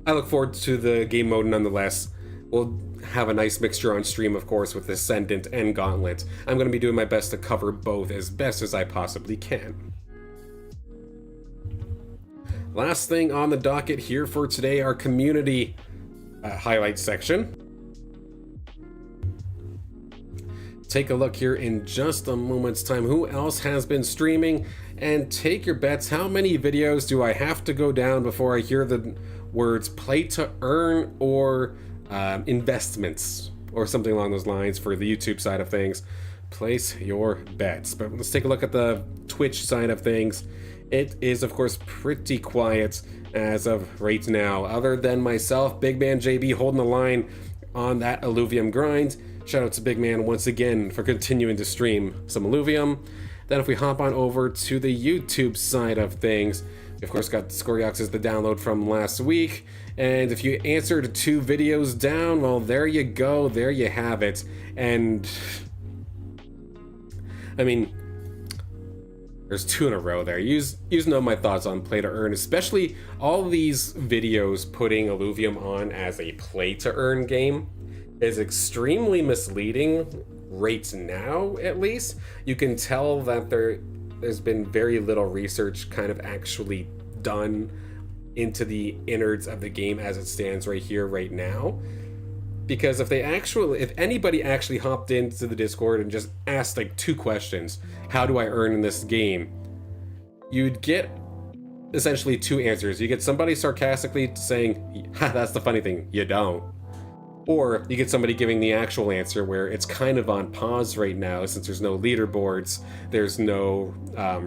I look forward to the game mode nonetheless. We'll have a nice mixture on stream, of course, with Ascendant and Gauntlet. I'm going to be doing my best to cover both as best as I possibly can. Last thing on the docket here for today, our community highlights section. Take a look here in just a moment's time. Who else has been streaming? And take your bets. How many videos do I have to go down before I hear the words play to earn or investments or something along those lines for the YouTube side of things? Place your bets. But let's take a look at the Twitch side of things. It is, of course, pretty quiet as of right now, other than myself, Big Man JB, holding the line on that Illuvium grind. Shout out to Big Man once again for continuing to stream some Illuvium. Then if we hop on over to the YouTube side of things, we of course got Scoriox as the download from last week. And if you answered 2 videos down, well, there you go, there you have it. And I mean, there's 2 in a row there. You know my thoughts on play to earn, especially all these videos putting Illuvium on as a play to earn game is extremely misleading right now. At least you can tell that there's been very little research kind of actually done into the innards of the game as it stands right here right now, because if anybody actually hopped into the Discord and just asked like 2 questions, how do I earn in this game, you'd get essentially 2 answers. You get somebody sarcastically saying, ha, that's the funny thing, you don't. Or you get somebody giving the actual answer where it's kind of on pause right now since there's no leaderboards, there's no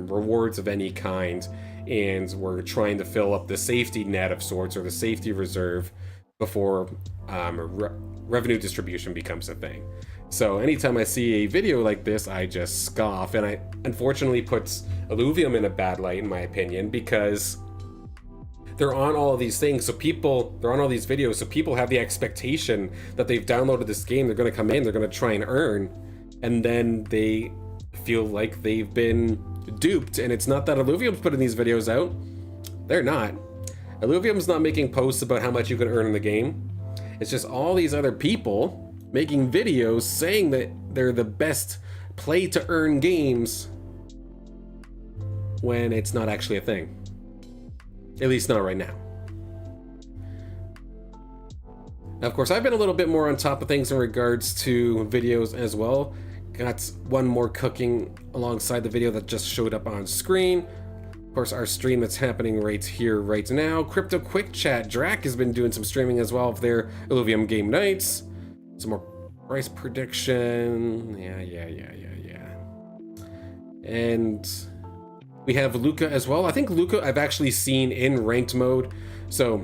rewards of any kind, and we're trying to fill up the safety net of sorts, or the safety reserve, before revenue distribution becomes a thing. So anytime I see a video like this, I just scoff, and it unfortunately puts Illuvium in a bad light, in my opinion, because they're on all of these things, they're on all these videos, so people have the expectation that they've downloaded this game, they're going to come in, they're going to try and earn, and then they feel like they've been duped. And it's not that Illuvium's putting these videos out. They're not. Illuvium's not making posts about how much you can earn in the game. It's just all these other people making videos saying that they're the best play to earn games when it's not actually a thing. At least not right now. Now, of course, I've been a little bit more on top of things in regards to videos as well. Got one more cooking alongside the video that just showed up on screen. Of course, our stream that's happening right here, right now. Crypto Quick Chat. Drac has been doing some streaming as well of their Illuvium game nights. Some more Price prediction. Yeah. And we have Luca as well. I think Luca I've actually seen in ranked mode. So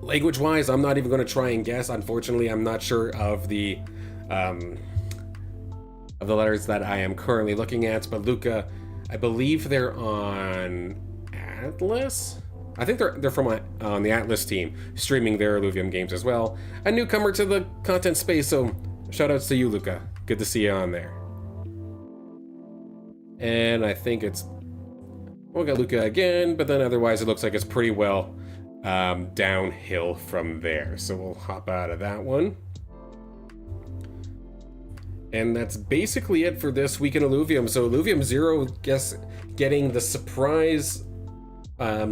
language-wise, I'm not even going to try and guess. Unfortunately, I'm not sure of the letters that I am currently looking at. But Luca, I believe they're on Atlas. I think they're from on the Atlas team, streaming their Illuvium games as well. A newcomer to the content space, so shoutouts to you, Luca. Good to see you on there. And I think it's... we got Luca again, but then otherwise it looks like it's pretty well downhill from there. So we'll hop out of that one. And that's basically it for this week in Illuvium. So Illuvium Zero, getting the surprise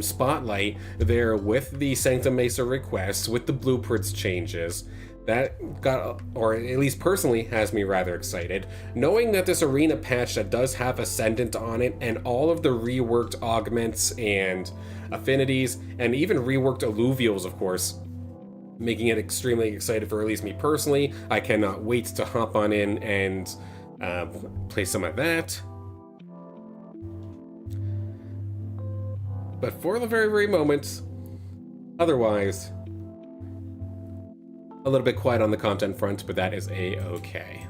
spotlight there with the Sanctum Mesa requests, with the blueprints changes. That got, or at least personally, has me rather excited. Knowing that this arena patch that does have Ascendant on it, and all of the reworked augments and affinities, and even reworked Illuvials, of course, making it extremely excited for at least me personally. I cannot wait to hop on in and play some of that. But for the very moment, otherwise, a little bit quiet on the content front, but that is a-okay.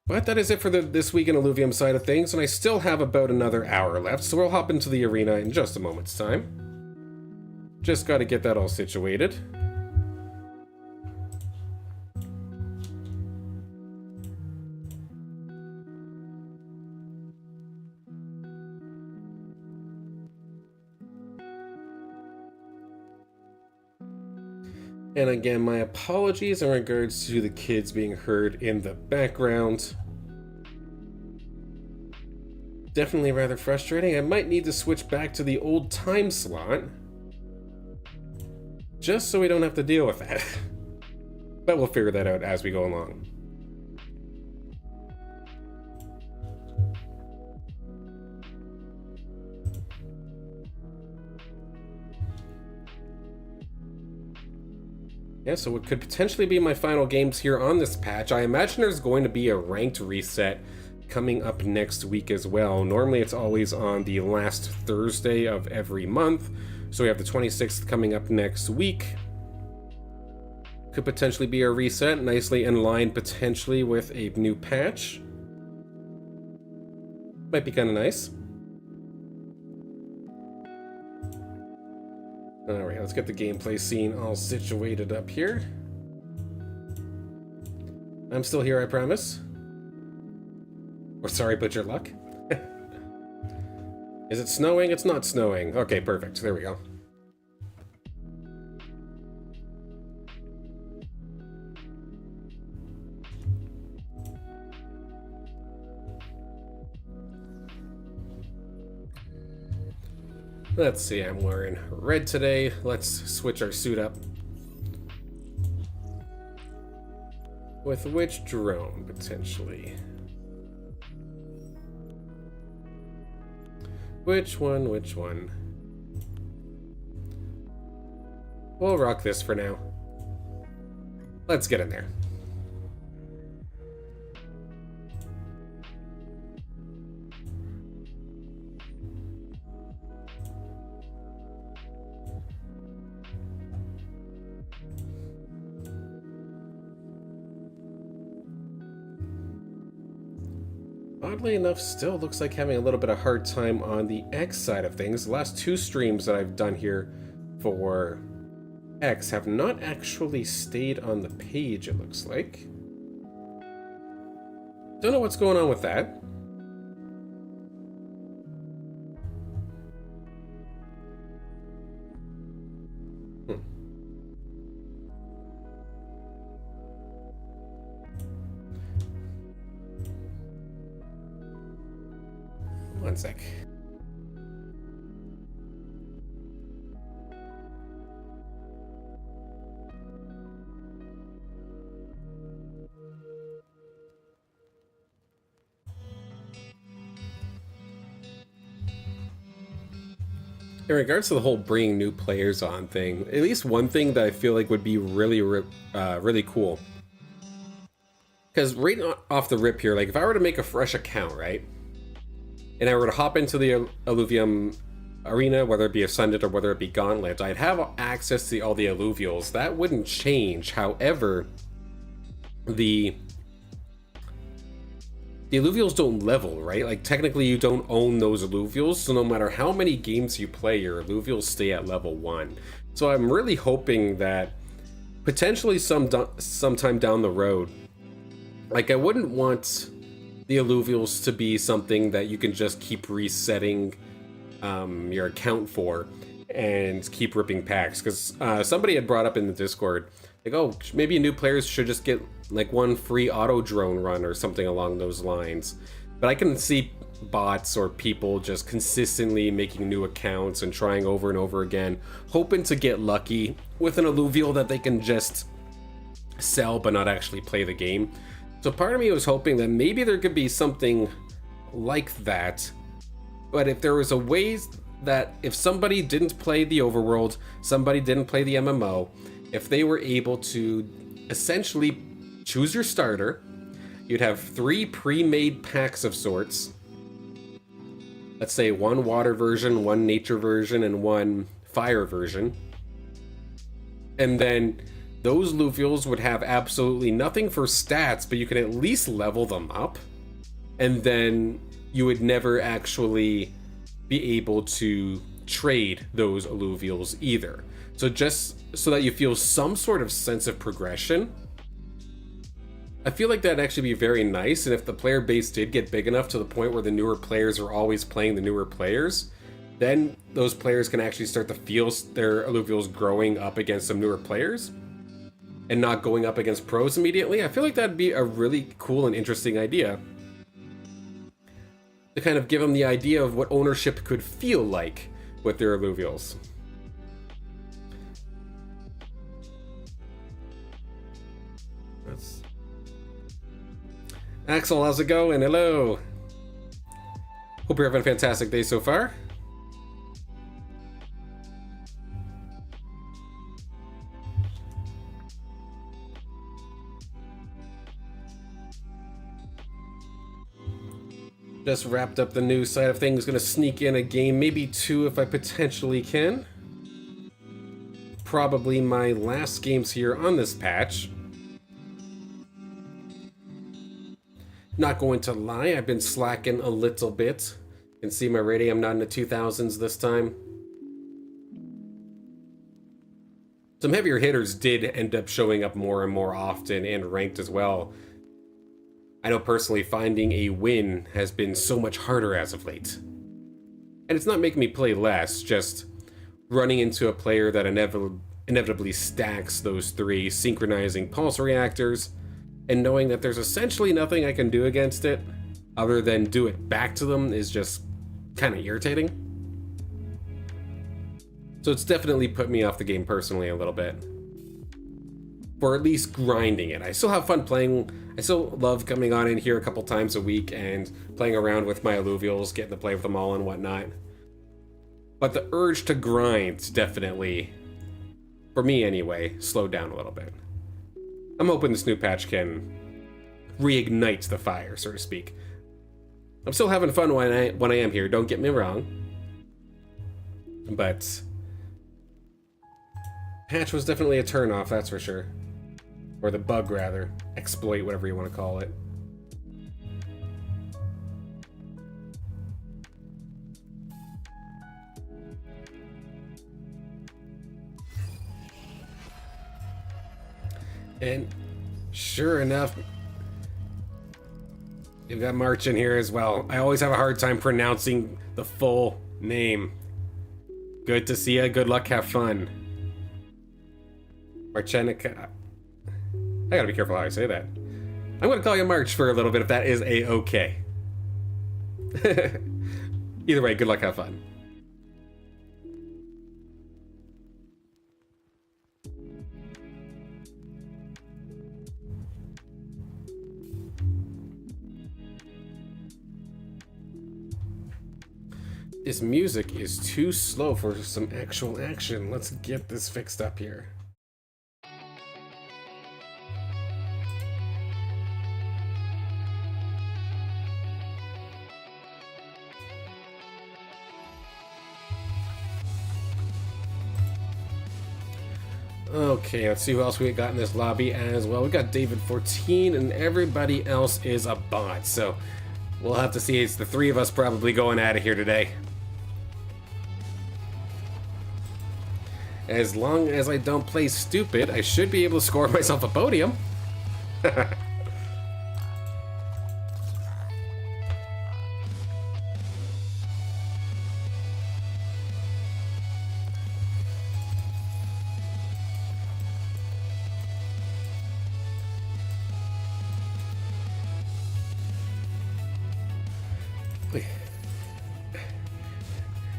But that is it for the This Week in Illuvium side of things, and I still have about another hour left, so we'll hop into the arena in just a moment's time. Just gotta get that all situated. And again, my apologies in regards to the kids being heard in the background. Definitely rather frustrating. I might need to switch back to the old time slot, just so we don't have to deal with that. But we'll figure that out as we go along. Yeah, so it could potentially be my final games here on this patch. I imagine there's going to be a ranked reset coming up next week as well. Normally it's always on the last Thursday of every month. So we have the 26th coming up next week. Could potentially be a reset, nicely in line potentially with a new patch. Might be kind of nice. Alright, let's get the gameplay scene all situated up here. I'm still here, I promise. Or sorry, but your luck. Is it snowing? It's not snowing. Okay, perfect. There we go. Let's see, I'm wearing red today. Let's switch our suit up. With which drone, potentially? Which one? We'll rock this for now. Let's get in there. Oddly enough, still looks like having a little bit of hard time on the X side of things. The last two streams that I've done here for X have not actually stayed on the page, it looks like. Don't know what's going on with that. One sec. In regards to the whole bringing new players on thing, at least one thing that I feel like would be really cool. Because right off the rip here, like if I were to make a fresh account, right? And I were to hop into the Illuvium arena, whether it be Ascendant or whether it be Gauntlet, I'd have access to all the Illuvials. That wouldn't change. However, the Illuvials don't level, right? Like technically you don't own those Illuvials, so no matter how many games you play, your Illuvials stay at level 1. So I'm really hoping that potentially sometime down the road, like I wouldn't want the Illuvials to be something that you can just keep resetting your account for and keep ripping packs, because somebody had brought up in the Discord, like, oh, maybe new players should just get like one free auto drone run or something along those lines. But I can see bots or people just consistently making new accounts and trying over and over again, hoping to get lucky with an Illuvial that they can just sell but not actually play the game. So part of me was hoping that maybe there could be something like that, but if there was a way that if somebody didn't play the overworld, somebody didn't play the MMO, if they were able to essentially choose your starter, you'd have 3 pre-made packs of sorts. Let's say 1 water version, 1 nature version, and 1 fire version. And then those Illuvials would have absolutely nothing for stats, but you can at least level them up. And then you would never actually be able to trade those Illuvials either. So just so that you feel some sort of sense of progression, I feel like that'd actually be very nice. And if the player base did get big enough to the point where the newer players are always playing the newer players, then those players can actually start to feel their Illuvials growing up against some newer players and not going up against pros immediately. I feel like that'd be a really cool and interesting idea to kind of give them the idea of what ownership could feel like with their Illuvials. Axel, how's it going? Hello. Hope you're having a fantastic day so far. Just wrapped up the news side of things. Gonna sneak in a game, maybe 2 if I potentially can. Probably my last games here on this patch. Not going to lie, I've been slacking a little bit. You can see my rating, I'm not in the 2000s this time. Some heavier hitters did end up showing up more and more often and ranked as well. I know personally finding a win has been so much harder as of late. And it's not making me play less, just running into a player that inevitably stacks those 3 synchronizing pulse reactors, and knowing that there's essentially nothing I can do against it other than do it back to them is just kind of irritating. So it's definitely put me off the game personally a little bit. For at least grinding it. I still have fun playing. I still love coming on in here a couple times a week and playing around with my Illuvials, getting to play with them all and whatnot. But the urge to grind definitely, for me anyway, slowed down a little bit. I'm hoping this new patch can reignite the fire, so to speak. I'm still having fun when I am here, don't get me wrong. But patch was definitely a turnoff, that's for sure. Or the bug, rather. Exploit, whatever you want to call it. And sure enough, you've got March in here as well. I always have a hard time pronouncing the full name. Good to see ya. Good luck. Have fun. Marchenica. I gotta be careful how I say that. I'm gonna call you March for a little bit if that is a-okay. Either way, good luck. Have fun. This music is too slow for some actual action. Let's get this fixed up here. Okay, let's see who else we got in this lobby as well. We got David 14 and everybody else is a bot. So we'll have to see. It's the three of us probably going out of here today. As long as I don't play stupid, I should be able to score myself a podium.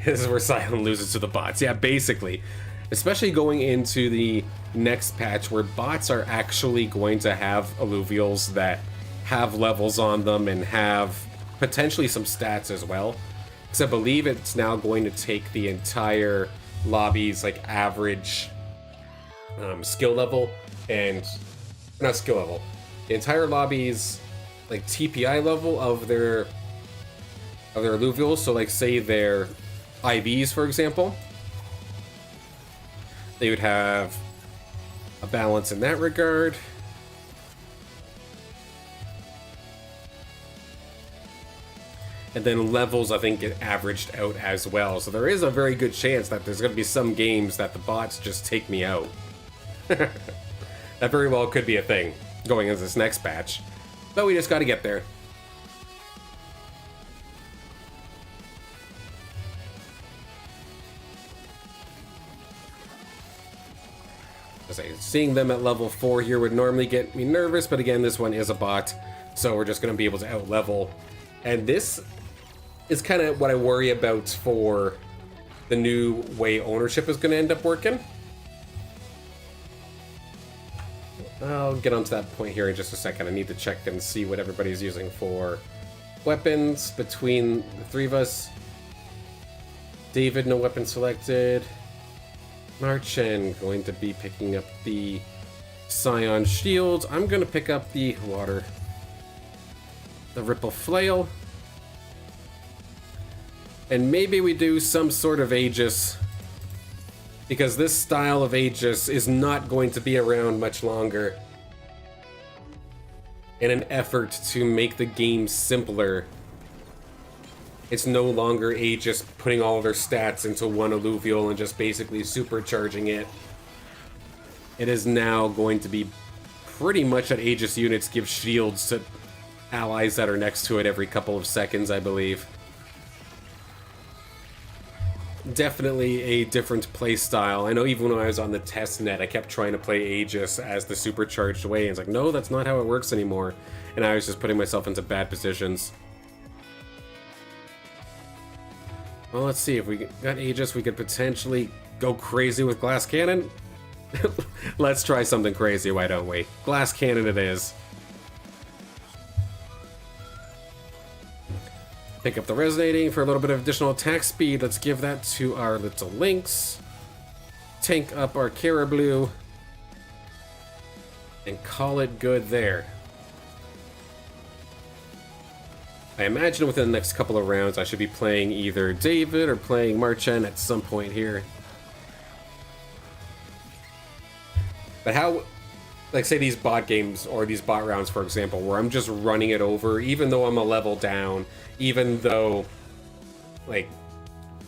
This is where Silent loses to the bots. Yeah, basically. Especially going into the next patch where bots are actually going to have Illuvials that have levels on them and have potentially some stats as well. Because I believe it's now going to take the entire lobby's like average skill level and... not skill level. The entire lobby's like TPI level of their Illuvials. So like say their IVs, for example, they would have a balance in that regard. And then levels, I think, get averaged out as well. So there is a very good chance that there's going to be some games that the bots just take me out. That very well could be a thing going into this next patch. But we just got to get there. Seeing them at level 4 here would normally get me nervous, but again, this one is a bot, so we're just going to be able to out-level. And this is kind of what I worry about for the new way ownership is going to end up working. I'll get onto that point here in just a second. I need to check and see what everybody's using for weapons between the three of us. David, no weapon selected. Marchen going to be picking up the Scion Shield. I'm going to pick up the Ripple Flail. And maybe we do some sort of Aegis, because this style of Aegis is not going to be around much longer. In an effort to make the game simpler, it's no longer Aegis putting all of their stats into one Illuvial and just basically supercharging it. It is now going to be pretty much that Aegis units give shields to allies that are next to it every couple of seconds, I believe. Definitely a different playstyle. I know even when I was on the test net, I kept trying to play Aegis as the supercharged way, and it's like, no, that's not how it works anymore. And I was just putting myself into bad positions. Well, let's see. If we got Aegis, we could potentially go crazy with Glass Cannon. Let's try something crazy, why don't we? Glass Cannon it is. Pick up the Resonating for a little bit of additional attack speed. Let's give that to our little Lynx. Tank up our Caribou. And call it good there. I imagine within the next couple of rounds I should be playing either David or playing Marchen at some point here. But how, like say these bot games or these bot rounds for example, where I'm just running it over, even though I'm a level down, even though like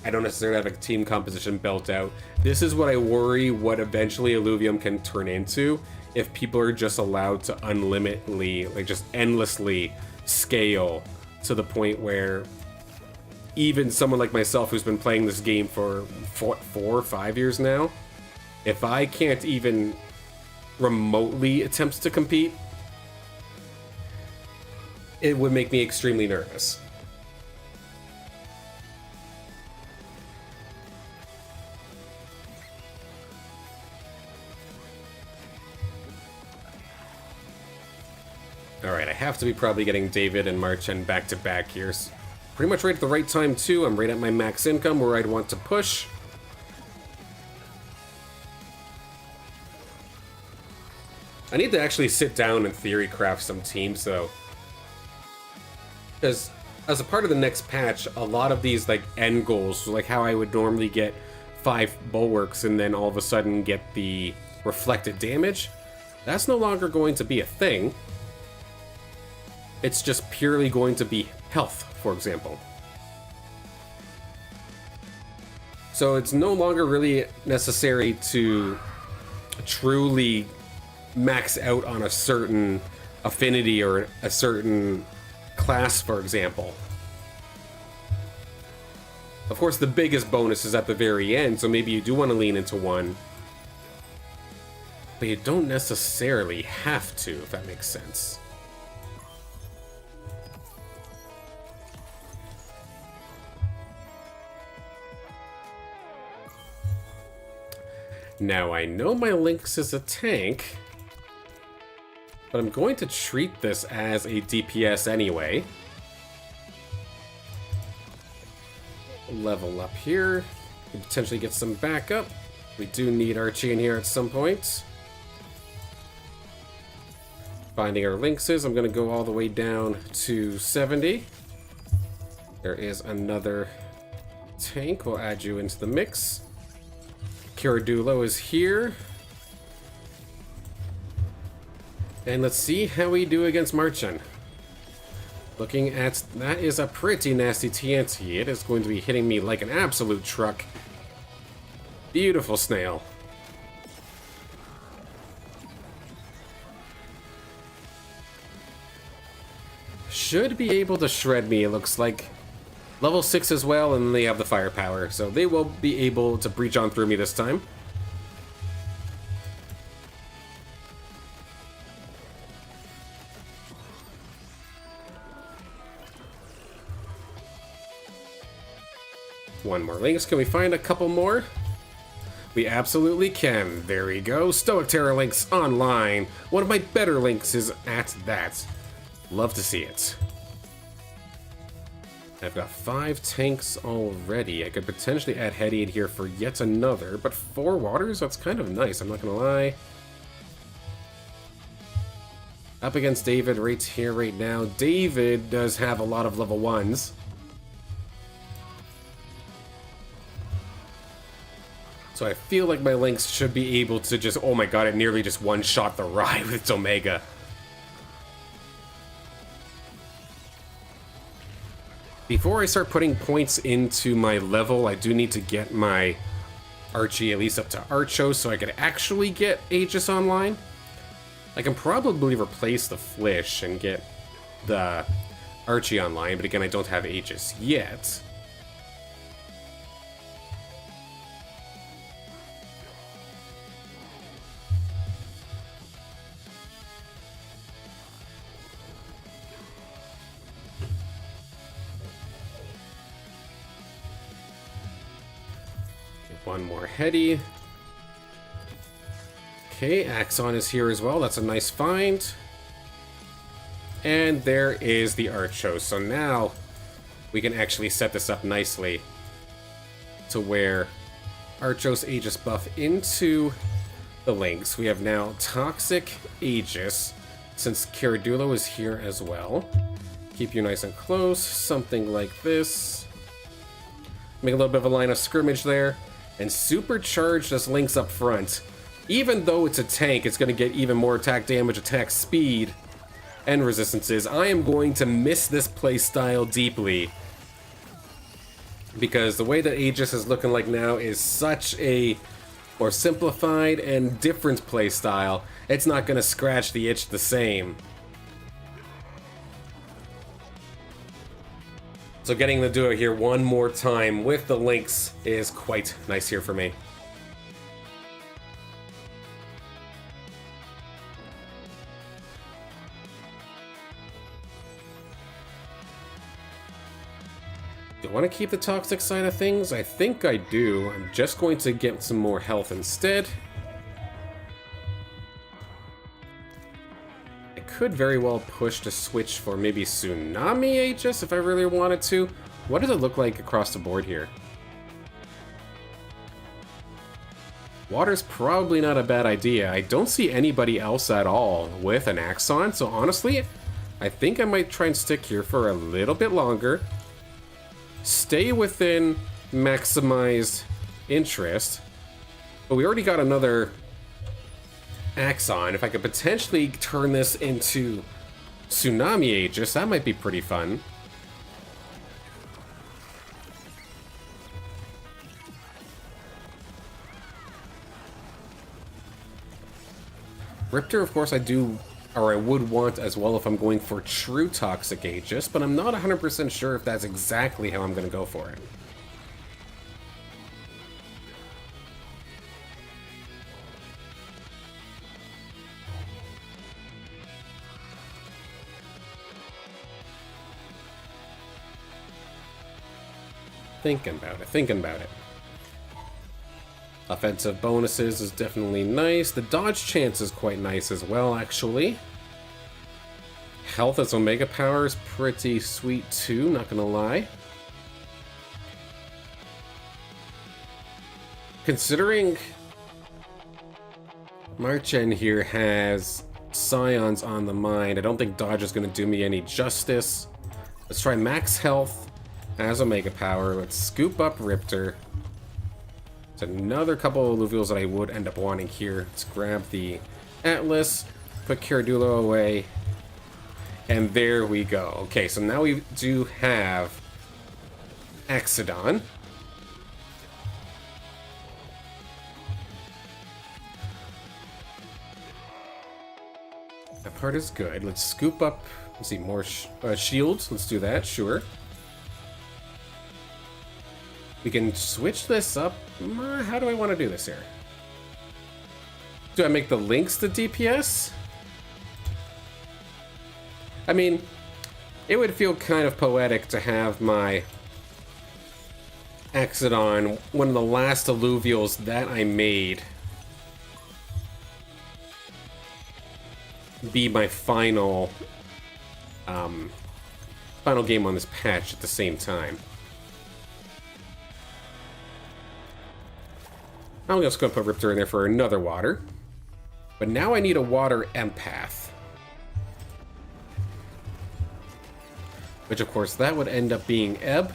I don't necessarily have a team composition built out, this is what I worry what eventually Illuvium can turn into if people are just allowed to unlimitedly, like just endlessly scale to the point where even someone like myself who's been playing this game for 4 or 5 years now, if I can't even remotely attempt to compete, it would make me extremely nervous. Alright, I have to be probably getting David and Marchen back to back here. pretty much right at the right time too. I'm right at my max income where I'd want to push. I need to actually sit down and theory craft some teams though, because as a part of the next patch, a lot of these like end goals, like how I would normally get 5 bulwarks and then all of a sudden get the reflected damage, that's no longer going to be a thing. It's just purely going to be health, for example. So it's no longer really necessary to truly max out on a certain affinity or a certain class, for example. Of course, the biggest bonus is at the very end, so maybe you do want to lean into one. But you don't necessarily have to, if that makes sense. Now, I know my Lynx is a tank, but I'm going to treat this as a DPS anyway. Level up here. We potentially get some backup. We do need Archie in here at some point. Finding our Lynxes, I'm going to go all the way down to 70. There is another tank. We'll add you into the mix. Kiradulo is here. And let's see how we do against Marchan. Looking at... that is a pretty nasty TNT. It is going to be hitting me like an absolute truck. Beautiful snail. Should be able to shred me, it looks like. Level 6 as well, and they have the firepower, so they will be able to breach on through me this time. One more Lynx. Can we find a couple more? We absolutely can. There we go. Stoic Terror Lynx online. One of my better Lynx is at that. Love to see it. I've got 5 tanks already. I could potentially add Hetty in here for yet another, but 4 waters? That's kind of nice, I'm not gonna lie. Up against David right here, right now. David does have a lot of level 1s. So I feel like my Lynx should be able to just... oh my god, it nearly just one-shot the Rye with its Omega. Before I start putting points into my level, I do need to get my Archie at least up to Archo so I could actually get Aegis online. I can probably replace the Flish and get the Archie online, but again, I don't have Aegis yet. One more Hetty. Okay, Axon is here as well. That's a nice find. And there is the Archo. So now we can actually set this up nicely to where Archo's Aegis buff into the Lynx. We have now Toxic Aegis, since Kiradulo is here as well. Keep you nice and close, something like this. Make a little bit of a line of skirmish there. And supercharge this Lynx up front. Even though it's a tank, it's going to get even more attack damage, attack speed, and resistances. I am going to miss this playstyle deeply. Because the way that Aegis is looking like now is such a more simplified and different playstyle. It's not going to scratch the itch the same. So getting to do it here one more time with the Lynx is quite nice here for me. Do I want to keep the toxic side of things? I think I do. I'm just going to get some more health instead. Could very well push to switch for maybe Tsunami Aegis if I really wanted to, What does it look like across the board here? Water's probably not a bad idea. I don't see anybody else at all with an Axon, so honestly, I think I might try and stick here for a little bit longer. Stay within maximized interest. But we already got another Axon. If I could potentially turn this into Tsunami Aegis, that might be pretty fun. Riptor, of course, I would want as well if I'm going for true Toxic Aegis, but I'm not 100% sure if that's exactly how I'm going to go for it. Thinking about it. Offensive bonuses is definitely nice. The dodge chance is quite nice as well, actually. Health as Omega Power is pretty sweet too, not gonna lie. Considering Marchen here has Scions on the mind, I don't think dodge is gonna do me any justice. Let's try max health as Omega Power. Let's scoop up Riptor. There's another couple of Illuvials that I would end up wanting here. Let's grab the Atlas, put Karadulo away, and there we go. Okay, so now we do have Exodon. That part is good. Let's scoop up, let's see, more shields. Let's do that, sure. We can switch this up. How do I want to do this here? Do I make the links to DPS? I mean, it would feel kind of poetic to have my Exodon, one of the last Illuvials that I made, be my final game on this patch at the same time. I'm just going to put Riptor in there for another water. But now I need a water empath. Which, of course, that would end up being Ebb.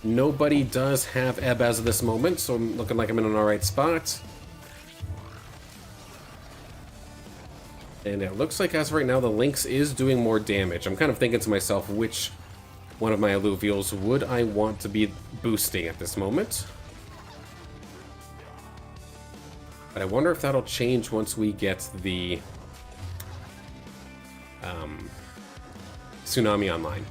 Nobody does have Ebb as of this moment, so I'm looking like I'm in an alright spot. And it looks like, as of right now, the Lynx is doing more damage. I'm kind of thinking to myself, which one of my Illuvials would I want to be boosting at this moment? But I wonder if that'll change once we get the Tsunami online.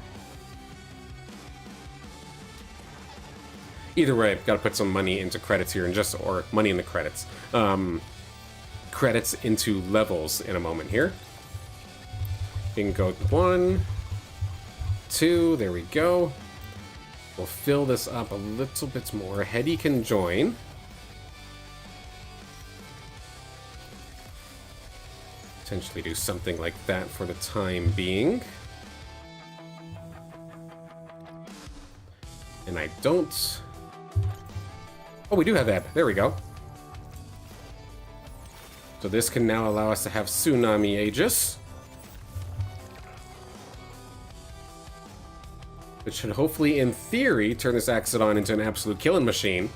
Either way, I've got to put some money into credits here, or money in the credits. Credits into levels in a moment here. We can go 1, 2, there we go. We'll fill this up a little bit more. Hetty can join. Potentially do something like that for the time being. And I don't... Oh, we do have Ebb. There we go. So this can now allow us to have Tsunami Aegis. Which should hopefully, in theory, turn this Axodon into an absolute killing machine.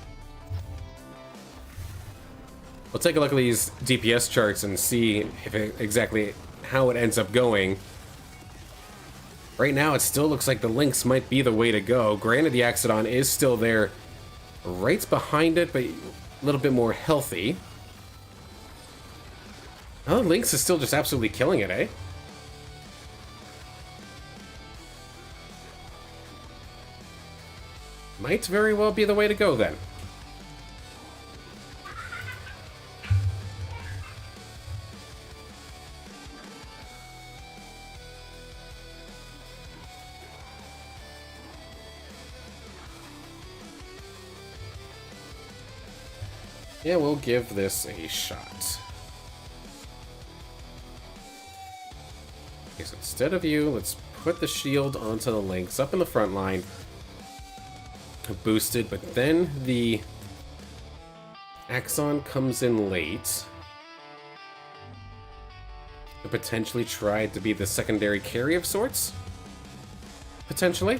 We'll take a look at these DPS charts and see if exactly how it ends up going. Right now, it still looks like the Lynx might be the way to go. Granted, the Axodon is still there right behind it, but a little bit more healthy. Oh, Lynx is still just absolutely killing it, eh? Might very well be the way to go, then. Yeah, we'll give this a shot. Okay, so instead of you, let's put the shield onto the Lynx up in the front line. Boosted, but then the Axon comes in late. Could potentially try to be the secondary carry of sorts. Potentially.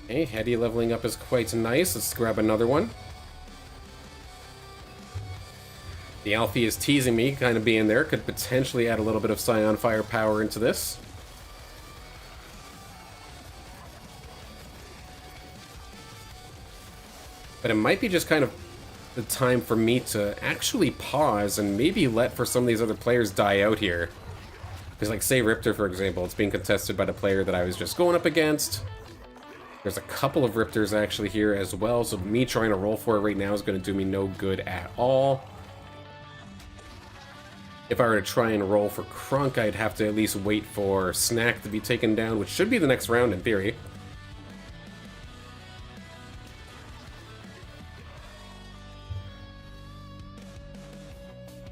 Okay, Hetty leveling up is quite nice. Let's grab another one. The Alfie is teasing me, kind of being there. Could potentially add a little bit of Scion firepower into this. But it might be just kind of the time for me to actually pause and maybe let for some of these other players die out here. Because like, say Riptor, for example, it's being contested by the player that I was just going up against. There's a couple of Riptors actually here as well, so me trying to roll for it right now is going to do me no good at all. If I were to try and roll for Crunk, I'd have to at least wait for Snack to be taken down, which should be the next round in theory.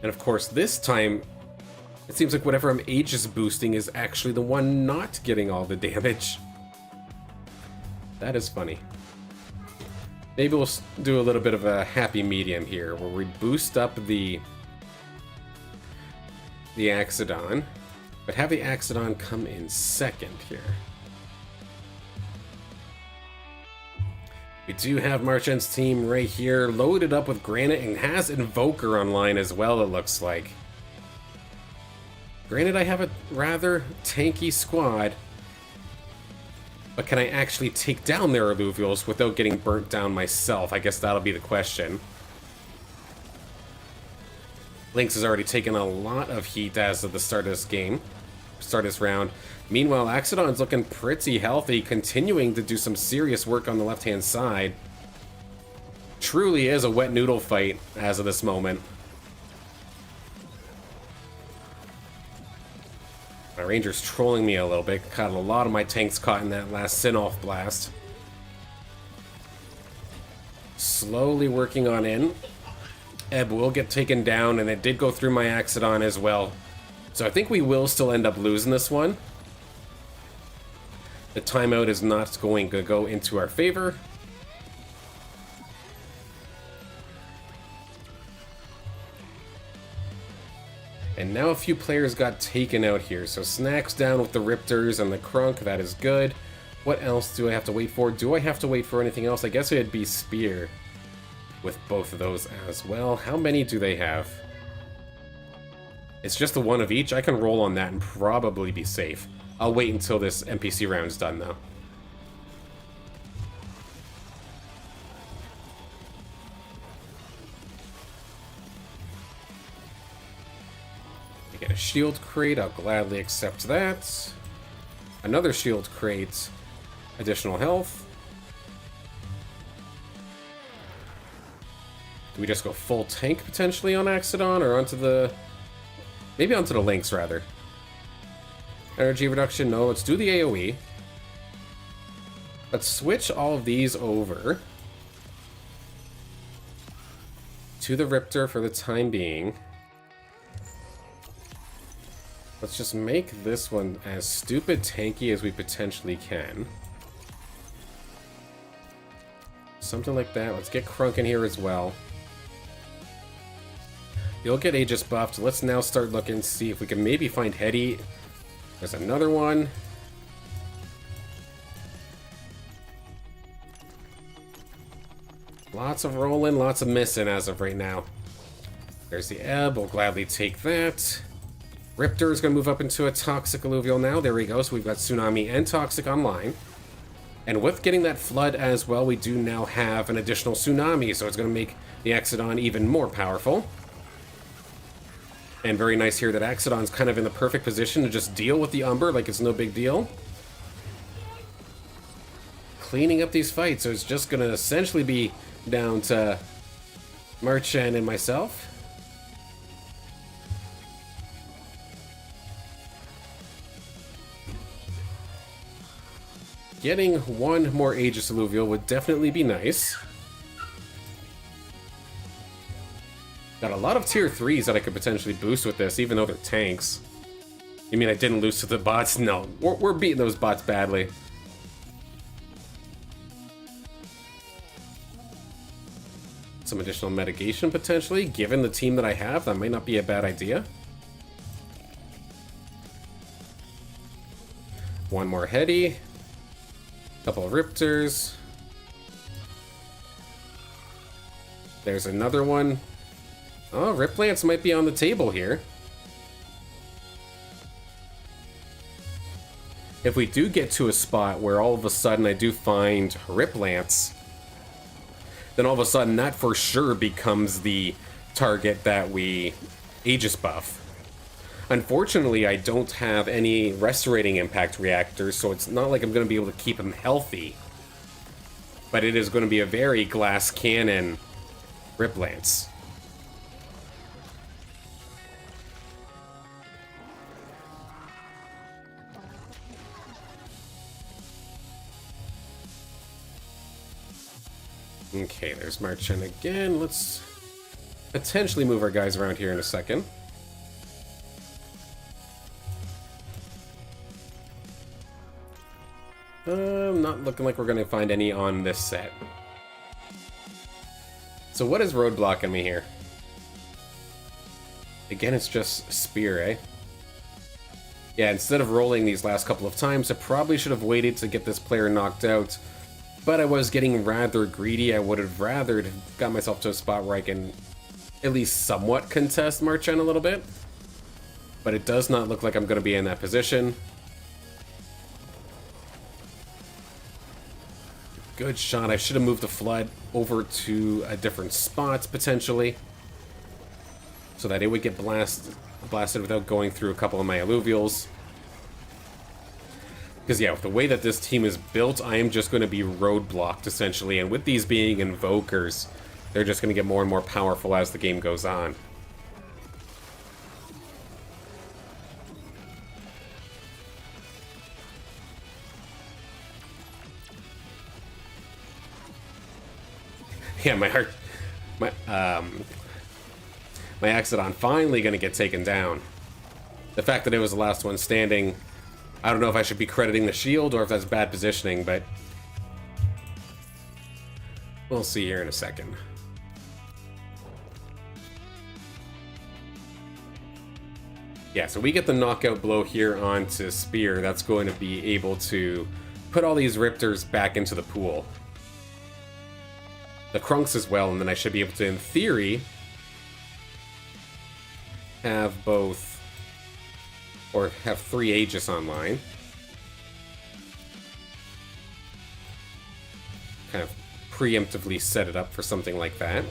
And of course, this time, it seems like whatever I'm Aegis boosting is actually the one not getting all the damage. That is funny. Maybe we'll do a little bit of a happy medium here, where we boost up the Axodon, but have the Axodon come in second here. We do have Marchand's team right here, loaded up with Granite, and has Invoker online as well, it looks like. Granted, I have a rather tanky squad, but can I actually take down their Illuvials without getting burnt down myself? I guess that'll be the question. Lynx has already taken a lot of heat as of the start of this game, start of this round. Meanwhile, Axodon's looking pretty healthy, continuing to do some serious work on the left-hand side. Truly is a wet noodle fight as of this moment. My Ranger's trolling me a little bit. Caught a lot of my tanks caught in that last Sin-Off blast. Slowly working on in. Ebb will get taken down, and it did go through my Axodon as well. So I think we will still end up losing this one. The timeout is not going to go into our favor. And now a few players got taken out here. So Snack's down with the Riptors and the Crunk. That is good. What else do I have to wait for? Do I have to wait for anything else? I guess it'd be Spear with both of those as well. How many do they have? It's just the one of each. I can roll on that and probably be safe. I'll wait until this NPC round's done, though. I get a shield crate. I'll gladly accept that. Another shield crate. Additional health. Do we just go full tank, potentially, on Axodon, or onto the... Maybe onto the Lynx, rather. Energy reduction, no, let's do the AoE. Let's switch all of these over to the Riptor for the time being. Let's just make this one as stupid tanky as we potentially can. Something like that. Let's get Crunk in here as well. You'll get Aegis buffed. Let's now start looking, see if we can maybe find Hetty. There's another one. Lots of rolling, lots of missing as of right now. There's the Ebb. We'll gladly take that. Riptor is going to move up into a Toxic Illuvial now. There we go. So we've got Tsunami and Toxic online. And with getting that Flood as well, we do now have an additional Tsunami. So it's going to make the Axodon even more powerful. And very nice here that Axodon's kind of in the perfect position to just deal with the Umber like it's no big deal. Cleaning up these fights, so it's just going to essentially be down to Marchand and myself. Getting one more Aegis Illuvial would definitely be nice. Got a lot of tier 3s that I could potentially boost with this, even though they're tanks. You mean I didn't lose to the bots? No, we're beating those bots badly. Some additional mitigation potentially. Given the team that I have, that might not be a bad idea. One more heady. Couple of Riptors. There's another one. Oh, Riplance might be on the table here. If we do get to a spot where all of a sudden I do find Riplance, then all of a sudden that for sure becomes the target that we Aegis buff. Unfortunately, I don't have any restorating impact reactors, so it's not like I'm going to be able to keep him healthy. But it is going to be a very glass cannon Riplance. Okay, there's Marchen again. Let's potentially move our guys around here in a second. Not looking like we're going to find any on this set. So what is roadblocking me here? Again, it's just Spear, eh? Yeah, instead of rolling these last couple of times, I probably should have waited to get this player knocked out. But I was getting rather greedy. I would have rather got myself to a spot where I can at least somewhat contest Marchen a little bit. But it does not look like I'm going to be in that position. Good shot. I should have moved the Flood over to a different spot, potentially. So that it would get blasted without going through a couple of my Illuvials. Because, yeah, with the way that this team is built, I am just going to be roadblocked, essentially. And with these being Invokers, they're just going to get more and more powerful as the game goes on. Yeah, my Axodon finally going to get taken down. The fact that it was the last one standing, I don't know if I should be crediting the shield or if that's bad positioning, but we'll see here in a second. Yeah, so we get the knockout blow here onto Spear. That's going to be able to put all these Riptors back into the pool. The Krunks as well, and then I should be able to, in theory, have both, or have 3 Aegis online. Kind of preemptively set it up for something like that.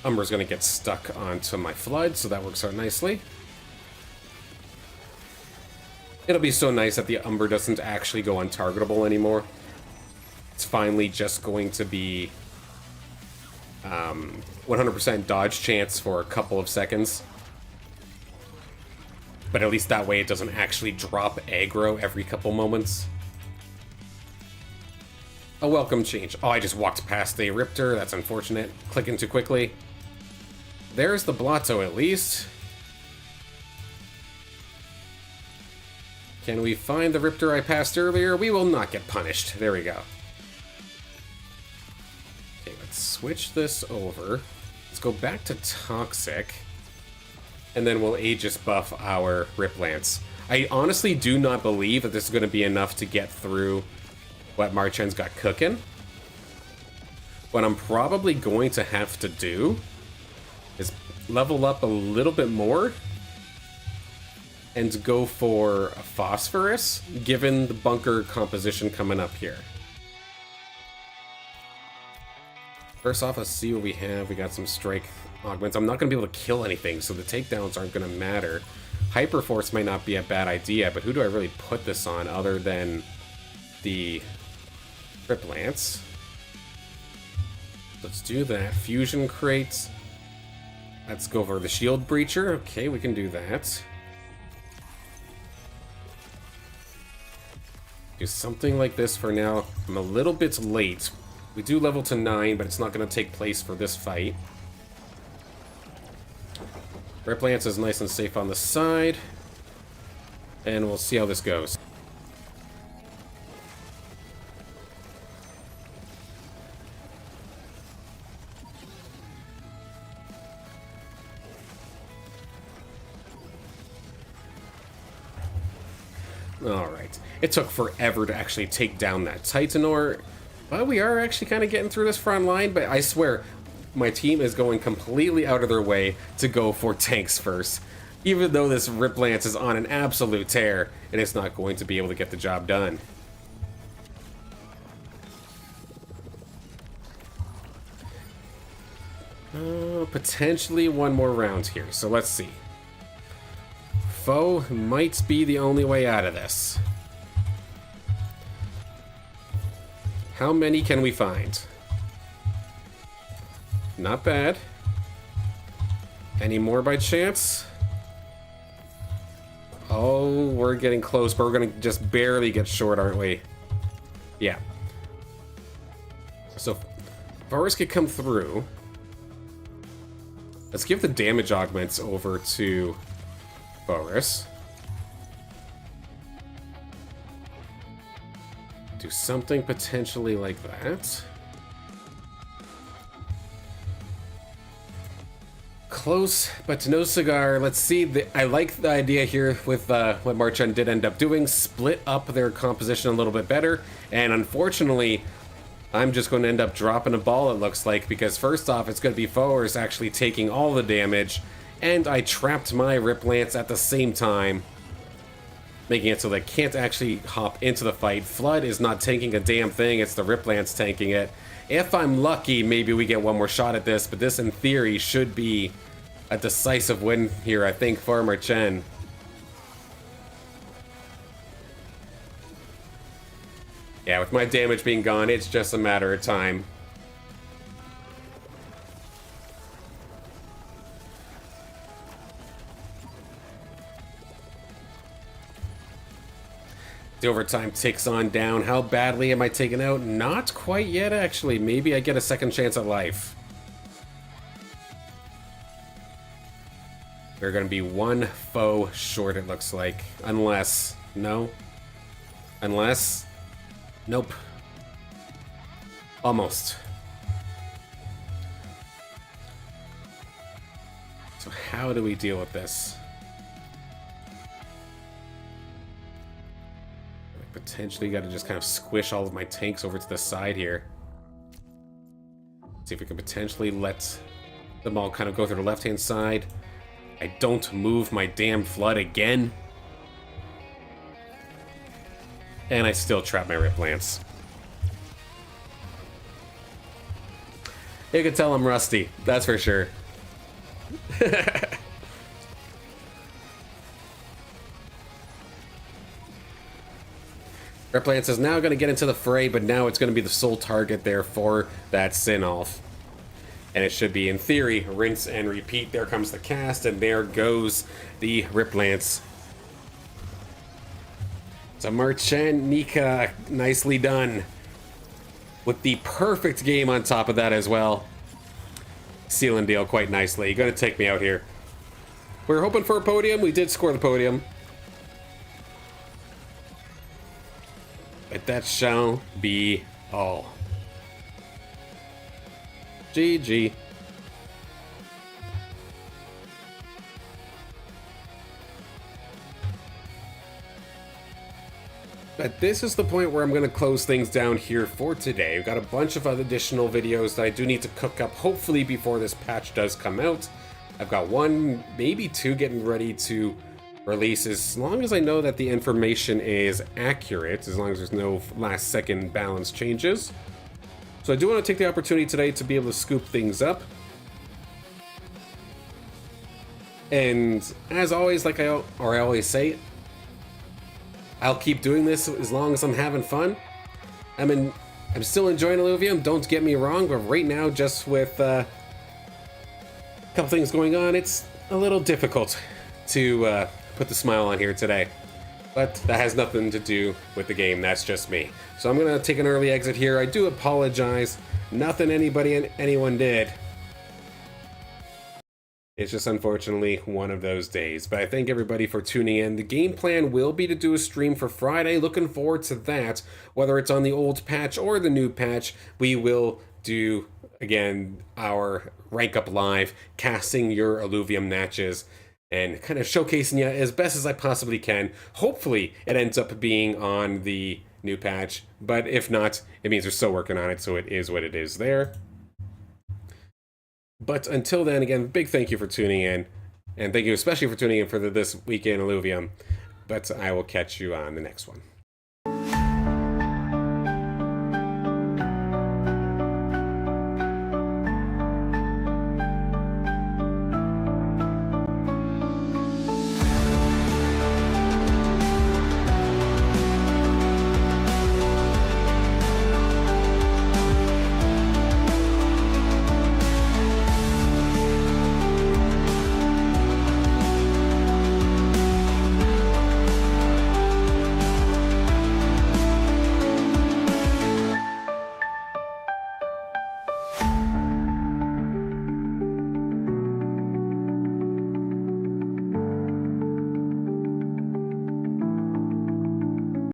Umber's going to get stuck onto my Flood, so that works out nicely. It'll be so nice that the Umber doesn't actually go untargetable anymore. It's finally just going to be 100% dodge chance for a couple of seconds. But at least that way it doesn't actually drop aggro every couple moments. A welcome change. Oh, I just walked past the Riptor. That's unfortunate. Clicking too quickly. There's the Blotto at least. Can we find the Riptor I passed earlier? We will not get punished. There we go. Okay, let's switch this over. Let's go back to Toxic. And then we'll Aegis buff our Riplance. I honestly do not believe that this is going to be enough to get through what Marchen's got cooking. What I'm probably going to have to do is level up a little bit more and go for a Phosphorus, given the bunker composition coming up here. First off, let's see what we have. We got some strike augments. I'm not going to be able to kill anything, so the takedowns aren't going to matter. Hyperforce might not be a bad idea, but who do I really put this on other than the Riplance? Let's do that. Fusion crates. Let's go for the Shield Breacher. Okay, we can do that. Do something like this for now. I'm a little bit late. We do level to 9, but it's not going to take place for this fight. Rip Lance is nice and safe on the side. And we'll see how this goes. Alright. It took forever to actually take down that Titanor, but we are actually kind of getting through this front line, but I swear, my team is going completely out of their way to go for tanks first. Even though this Rip Lance is on an absolute tear, and it's not going to be able to get the job done. Potentially one more round here, so let's see. Foe might be the only way out of this. How many can we find? Not bad. Any more by chance? Oh, we're getting close, but we're gonna just barely get short, aren't we? Yeah. So, Boris could come through. Let's give the damage augments over to Boris. Do something potentially like that. Close, but no cigar. Let's see. I like the idea here with what Marchand did end up doing. Split up their composition a little bit better. And unfortunately, I'm just going to end up dropping a ball, it looks like, because first off, it's going to be Forrest actually taking all the damage. And I trapped my Rip Lance at the same time, making it so they can't actually hop into the fight. Flood is not tanking a damn thing. It's the Rip Lance tanking it. If I'm lucky, maybe we get one more shot at this, but this, in theory, should be a decisive win here, I think, for Marchand. Yeah, with my damage being gone, it's just a matter of time. The overtime ticks on down. How badly am I taken out? Not quite yet, actually. Maybe I get a second chance at life. We're going to be one foe short, it looks like. Unless... No. Unless... Nope. Almost. So how do we deal with this? Potentially got to just kind of squish all of my tanks over to the side here. See if we can potentially let them all kind of go through the left-hand side. I don't move my damn flood again. And I still trap my Rip Lance. You can tell I'm rusty, that's for sure. Rip Lance is now going to get into the fray, but now it's going to be the sole target there for that Sinolf. And it should be, in theory, rinse and repeat. There comes the cast, and there goes the Rip Lance. So Marchand, Nika, nicely done. With the perfect game on top of that as well. Sealing deal quite nicely. Going to take me out here. We were hoping for a podium. We did score the podium. But that shall be all. GG. But this is the point where I'm going to close things down here for today. We've got a bunch of additional videos that I do need to cook up, hopefully before this patch does come out. I've got one, maybe two getting ready to release, as long as I know that the information is accurate, as long as there's no last second balance changes. So I do want to take the opportunity today to be able to scoop things up. And as always, like I always say, I'll keep doing this as long as I'm having fun. I'm still enjoying Illuvium, don't get me wrong, but right now, just with a couple things going on, it's a little difficult to put the smile on here today. But that has nothing to do with the game, that's just me. So I'm gonna take an early exit here. I do apologize. Nothing anyone did. It's just unfortunately one of those days. But I thank everybody for tuning in. The game plan will be to do a stream for Friday. Looking forward to that. Whether it's on the old patch or the new patch, we will do, again, our Rank Up Live, casting your Illuvium matches and kind of showcasing you as best as I possibly can. Hopefully, it ends up being on the new patch. But if not, it means we're still working on it, so it is what it is there. But until then, again, big thank you for tuning in. And thank you especially for tuning in for This Week in Illuvium. But I will catch you on the next one.